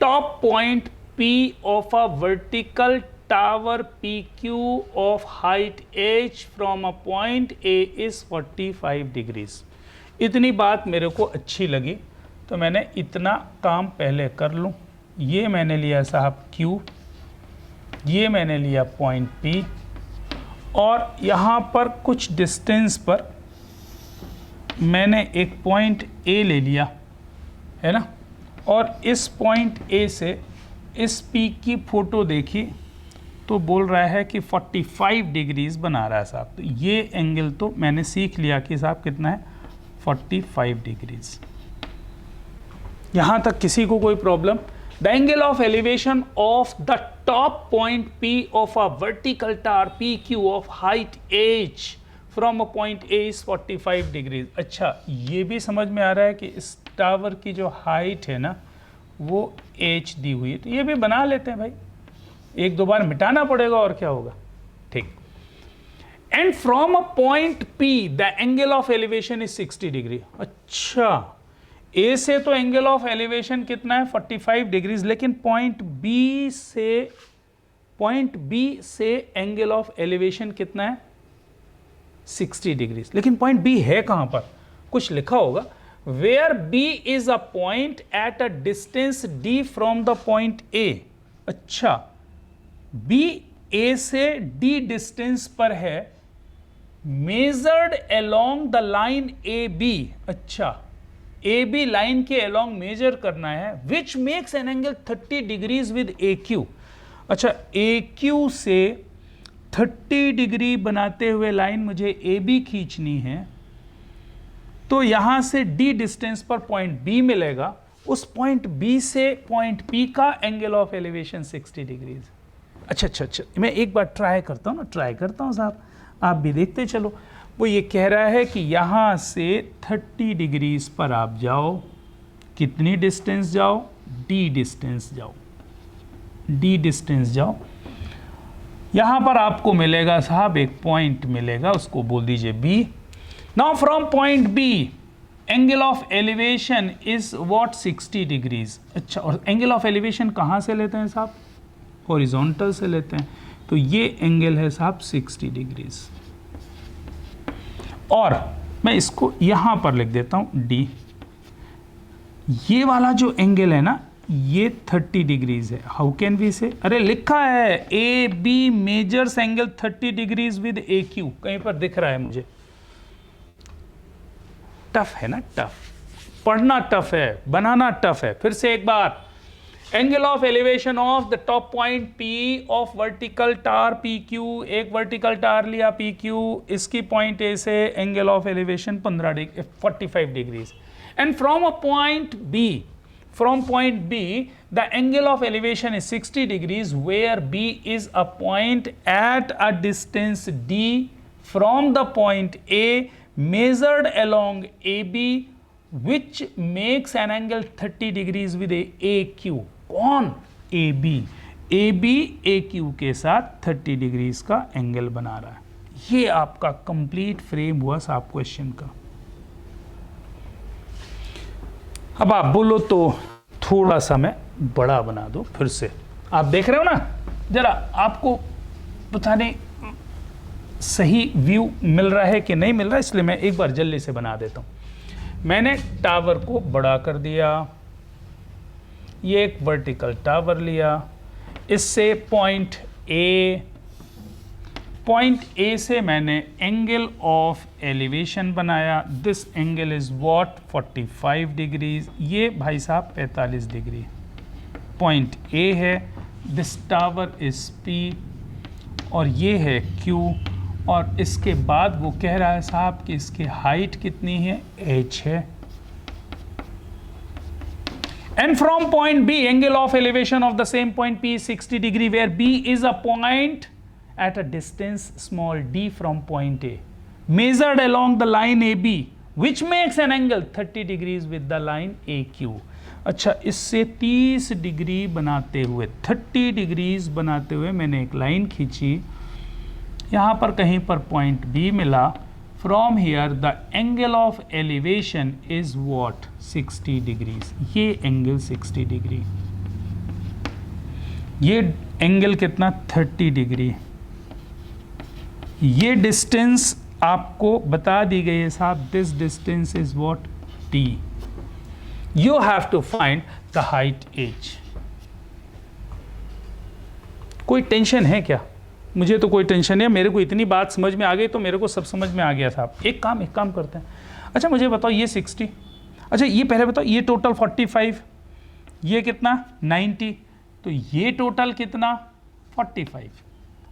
top point P of a vertical tower PQ of height h from a point A is 45 degrees. इतनी बात मेरे को अच्छी लगी तो मैंने इतना काम पहले कर लूँ। ये मैंने लिया साहब Q, ये मैंने लिया पॉइंट P, और यहाँ पर कुछ डिस्टेंस पर मैंने एक पॉइंट A ले लिया है ना, और इस पॉइंट A से इस P की फ़ोटो देखी तो बोल रहा है कि 45 डिग्रीज बना रहा है साहब। तो ये एंगल तो मैंने सीख लिया कि साहब कितना है, 45 डिग्रीज। यहाँ तक किसी को कोई problem? The angle of elevation of the top point P of a vertical tower PQ of height h from a point A is 45 degrees। अच्छा, ये भी समझ में आ रहा है कि इस टावर की जो हाइट है ना वो h दी हुई है, तो ये भी बना लेते हैं भाई, एक दो बार मिटाना पड़ेगा और क्या होगा, ठीक। And from a point P the angle of elevation is 60 degree. अच्छा, ए से तो एंगल ऑफ एलिवेशन कितना है, 45 डिग्रीज, लेकिन पॉइंट बी से एंगल ऑफ एलिवेशन कितना है, 60 डिग्रीज। लेकिन पॉइंट बी है कहां पर, कुछ लिखा होगा, where B is a point at a distance D from the point A. अच्छा, बी ए से डी डिस्टेंस पर है, measured along the line A B. अच्छा, ए बी लाइन के अलोंग मेजर करना है, which makes an angle 30 degrees with A Q. अच्छा, A Q से 30 डिग्री बनाते हुए लाइन मुझे ए बी खींचनी है, तो यहां से डी डिस्टेंस पर पॉइंट बी मिलेगा, उस पॉइंट बी से पॉइंट पी का एंगल ऑफ एलिवेशन 60 डिग्रीज। अच्छा, मैं एक बार ट्राई करता हूँ साहब, आप भी देखते चलो। वो ये कह रहा है कि यहाँ से 30 डिग्रीज पर आप जाओ, कितनी डिस्टेंस जाओ, डी डिस्टेंस जाओ। यहाँ पर आपको मिलेगा साहब एक पॉइंट मिलेगा, उसको बोल दीजिए B. Now from point B angle of elevation is what, 60 degrees. अच्छा, और एंगल ऑफ एलिवेशन कहाँ से लेते हैं साहब, हॉरिजॉन्टल से लेते हैं, तो ये एंगल है साहब 60 डिग्रीज। और मैं इसको यहां पर लिख देता हूं डी। ये वाला जो एंगल है ना, ये 30 डिग्रीज है। हाउ कैन वी से, अरे लिखा है A B measures angle 30 degrees with A Q, कहीं पर दिख रहा है मुझे। टफ है ना, टफ पढ़ना टफ है, बनाना टफ है। फिर से एक बार, angle of elevation of the top point P of vertical tower PQ, एक वर्टिकल टावर लिया PQ, इसकी पॉइंट A से angle of elevation 45 degrees, and from a point B the angle of elevation is 60 degrees, where B is a point at a distance D from the point A measured along AB, which makes an angle 30 degrees with AQ. कौन, AB। A B A Q के साथ 30 degrees का angle बना रहा है। ये आपका complete frame हुआ साहब क्वेश्चन का। अब आप बोलो तो थोड़ा सा मैं बड़ा बना दो फिर से। आप देख रहे हो ना, जरा आपको पता नहीं सही व्यू मिल रहा है कि नहीं मिल रहा है, इसलिए मैं एक बार जल्दी से बना देता हूं। मैंने टावर को बड़ा कर दिया, ये एक वर्टिकल टावर लिया, इससे पॉइंट ए से मैंने एंगल ऑफ एलिवेशन बनाया। This angle is what 45 degrees. ये भाई साहब 45 डिग्री पॉइंट ए है। दिस टावर इज पी और ये है क्यू। और इसके बाद वो कह रहा है साहब कि इसकी हाइट कितनी है, h है। And from point B, angle of elevation of the same point P is 60 degree, where B is a point at a distance small d from point A, measured along the line AB, which makes an angle 30 degrees with the line AQ. अच्छा, इससे 30 degree बनाते हुए 30 degrees बनाते हुए मैंने एक line खींची, यहाँ पर कहीं पर पॉइंट B मिला। From here the angle of elevation is what 60 degrees। ये एंगल 60 डिग्री, ये एंगल कितना 30 डिग्री। ये डिस्टेंस आपको बता दी गई है साहब, this distance is what d। You have to find the height h। कोई टेंशन है क्या? मुझे तो कोई टेंशन नहीं है, मेरे को इतनी बात समझ में आ गई तो मेरे को सब समझ में आ गया था। एक काम करते हैं। अच्छा मुझे बताओ ये 60, अच्छा ये पहले बताओ ये टोटल 45, ये कितना 90, तो ये टोटल कितना 45।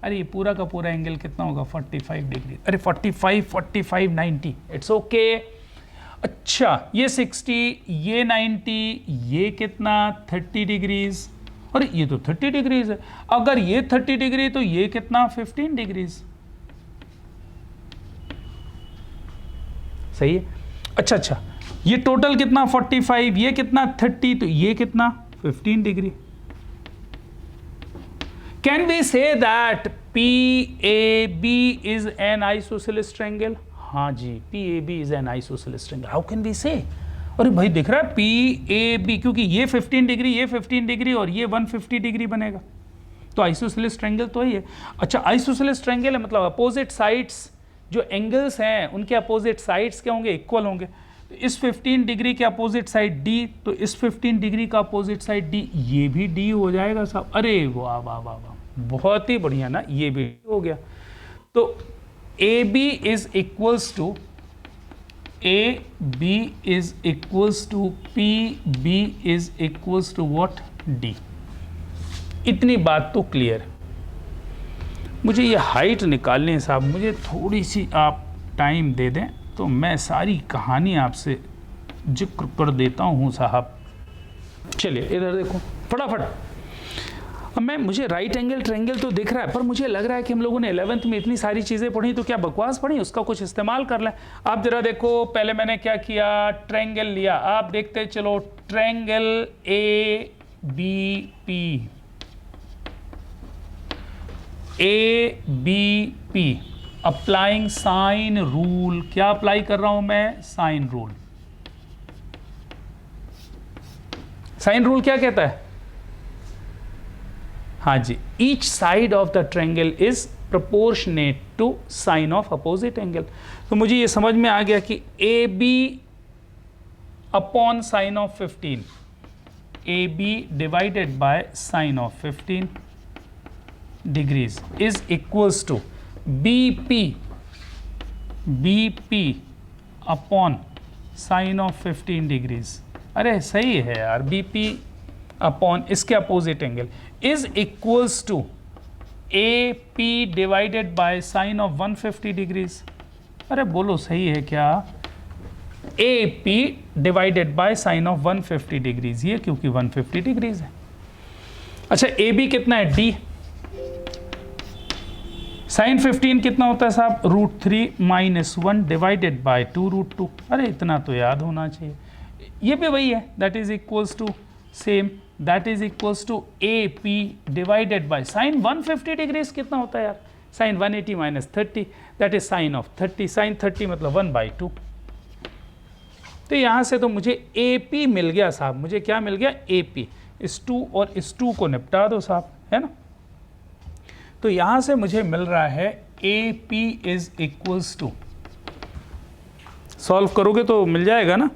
अरे ये पूरा का पूरा एंगल कितना होगा 45 डिग्री। अरे 45 90, इट्स ओके। अच्छा ये 60, ये 90, ये कितना 30 डिग्रीज, और ये तो 30 डिग्रीज है। अगर ये 30 डिग्री तो ये कितना 15 डिग्रीज। सही है। अच्छा ये टोटल कितना 45, ये कितना 30, तो ये कितना 15 degree. Can we say that PAB is an isosceles triangle? हाँ जी, PAB is an isosceles triangle. How can we say? अरे भाई दिख रहा है PAB, क्योंकि ये 15 डिग्री, ये 15 डिग्री और ये 150 डिग्री बनेगा, तो आइसोसेलेस ट्रायंगल तो ही है। अच्छा आइसोसेलेस ट्रायंगल है मतलब अपोजिट साइड्स जो एंगल्स हैं उनके अपोजिट साइड्स क्या होंगे, इक्वल होंगे। तो इस 15 डिग्री के अपोजिट साइड D, तो इस 15 डिग्री का अपोजिट साइड D, ये भी D हो जाएगा साहब। अरे वाह वाह वाह वाह, बहुत ही बढ़िया ना, ये भी हो गया। तो AB is equals to AB is equals to PB is equals to what D। इतनी बात तो क्लियर है। मुझे ये हाइट निकालनी है साहब, मुझे थोड़ी सी आप टाइम दे दें तो मैं सारी कहानी आपसे जिक्र कर देता हूँ साहब। चलिए इधर देखो फटाफट। अब मुझे राइट एंगल ट्रायंगल तो दिख रहा है, पर मुझे लग रहा है कि हम लोगों ने 11th में इतनी सारी चीज़ें पढ़ी, तो क्या बकवास पढ़ी, उसका कुछ इस्तेमाल कर लें। आप जरा देखो, पहले मैंने क्या किया, ट्रायंगल लिया। आप देखते चलो, triangle ABP applying sine rule. क्या अप्लाई कर रहा हूं मैं, साइन रूल। साइन रूल क्या कहता है? हाँ जी, each side of the triangle is proportionate to sine of opposite angle. तो मुझे ये समझ में आ गया कि AB upon sine of 15, AB divided by sine of 15 degrees is equals to BP upon sine of 15 degrees. अरे सही है यार, BP अपॉन इसके opposite angle is equals to AP divided by sine of 150 degrees. अरे बोलो सही है क्या? AP divided by sine of 150 degrees, ये क्योंकि 150 डिग्रीज है। अच्छा AB कितना है, D। साइन 15 कितना होता है साहब, √3 - 1 डिवाइडेड बाय 2√2। अरे इतना तो याद होना चाहिए। ये भी वही है, that is equals to same that is equals to A P divided by sine 150 degrees कितना होता है यार, sine 180 minus 30 that is sine of 30, sine 30 मतलब 1/2। तो यहाँ से तो मुझे ए पी मिल गया साहब, मुझे क्या मिल गया, ए पी। इस 2 और इस 2 को निपटा दो साहब, है ना। तो यहाँ से मुझे मिल रहा है A P is equals to, solve करोगे तो मिल जाएगा ना,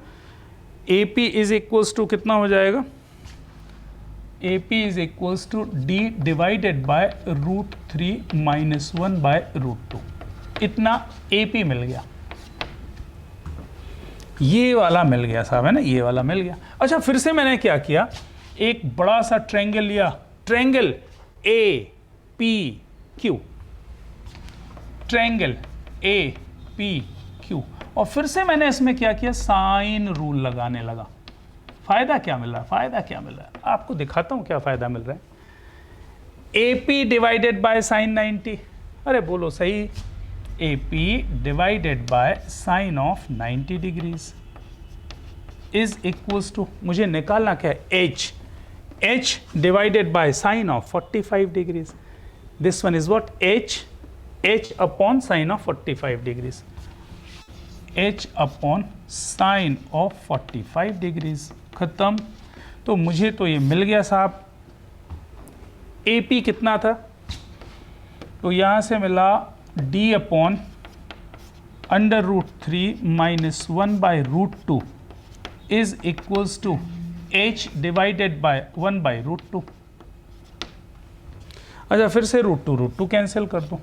A P is equals to कितना हो जाएगा, A P is equals to D divided by √3 minus 1/√2। इतना ए पी मिल गया, ये वाला मिल गया साहब, है ना, ये वाला मिल गया। अच्छा फिर से मैंने क्या किया, एक बड़ा सा ट्रायंगल लिया, triangle A P Q, triangle A P Q, और फिर से मैंने इसमें क्या किया, साइन रूल लगाने लगा। फायदा क्या मिल रहा है, फायदा क्या मिल रहा है, आपको दिखाता हूं क्या फायदा मिल रहा है। A P divided by sine 90, अरे बोलो सही, A P divided by sine of 90 degrees is equals to, मुझे निकालना क्या है, H, H divided by sine of 45 degrees, this one is what, H upon sine of 45 degrees, h upon sine of 45 degrees, खत्म। तो मुझे तो ये मिल गया साहब, ए पी कितना था, तो यहाँ से मिला d upon √3 minus 1/√2 is equals to h divided by 1/√2। अच्छा फिर से √2 कैंसिल कर दो,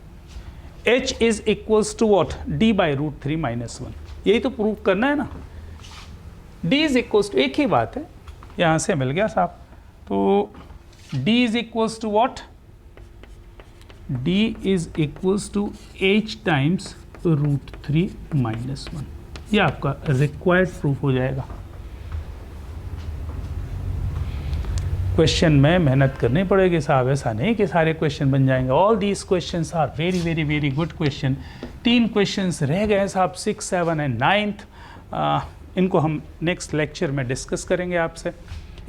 h is equals to what, d/√3 minus 1, यही तो प्रूव करना है ना, d इज इक्वल्स टू, एक ही बात है, यहाँ से मिल गया साहब। तो d is equals to what, d is equals to h times √3 minus 1, ये आपका रिक्वायर्ड प्रूफ हो जाएगा। क्वेश्चन में मेहनत करनी पड़ेगी साहब, ऐसा नहीं कि सारे क्वेश्चन बन जाएंगे। All these questions are very very very good question. 3 questions रह गए साहब, 6, 7 एंड 9th, इनको हम नेक्स्ट लेक्चर में डिस्कस करेंगे आपसे।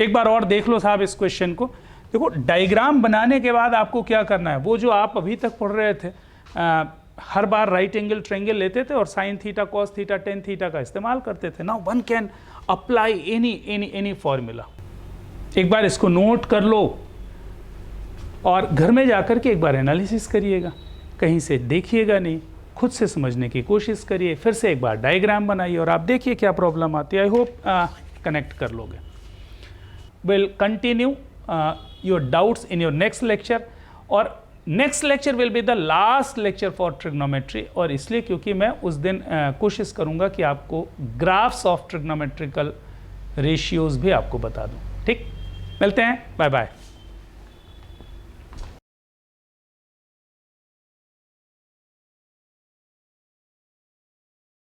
एक बार और देख लो साहब इस क्वेश्चन को, देखो डायग्राम बनाने के बाद आपको क्या करना है, वो जो आप अभी तक पढ़ रहे थे, हर बार राइट एंगल ट्रायंगल लेते थे और sine theta cos theta tan theta का इस्तेमाल करते थे। Now one can apply any formula. एक बार इसको नोट कर लो और घर में जाकर के एक बार एनालिसिस करिएगा, कहीं से देखिएगा नहीं, खुद से समझने की कोशिश करिए, फिर से एक बार डायग्राम बनाइए और आप देखिए क्या प्रॉब्लम आती है। आई होप कनेक्ट कर लोगे। Will continue your doubts in your next lecture, और next lecture will be the last lecture for trigonometry, और इसलिए क्योंकि मैं उस दिन कोशिश करूंगा कि आपको ग्राफ्स ऑफ ट्रिग्नोमेट्रिकल रेशियोज भी आपको बता दूं। ठीक, मिलते हैं, बाय बाय।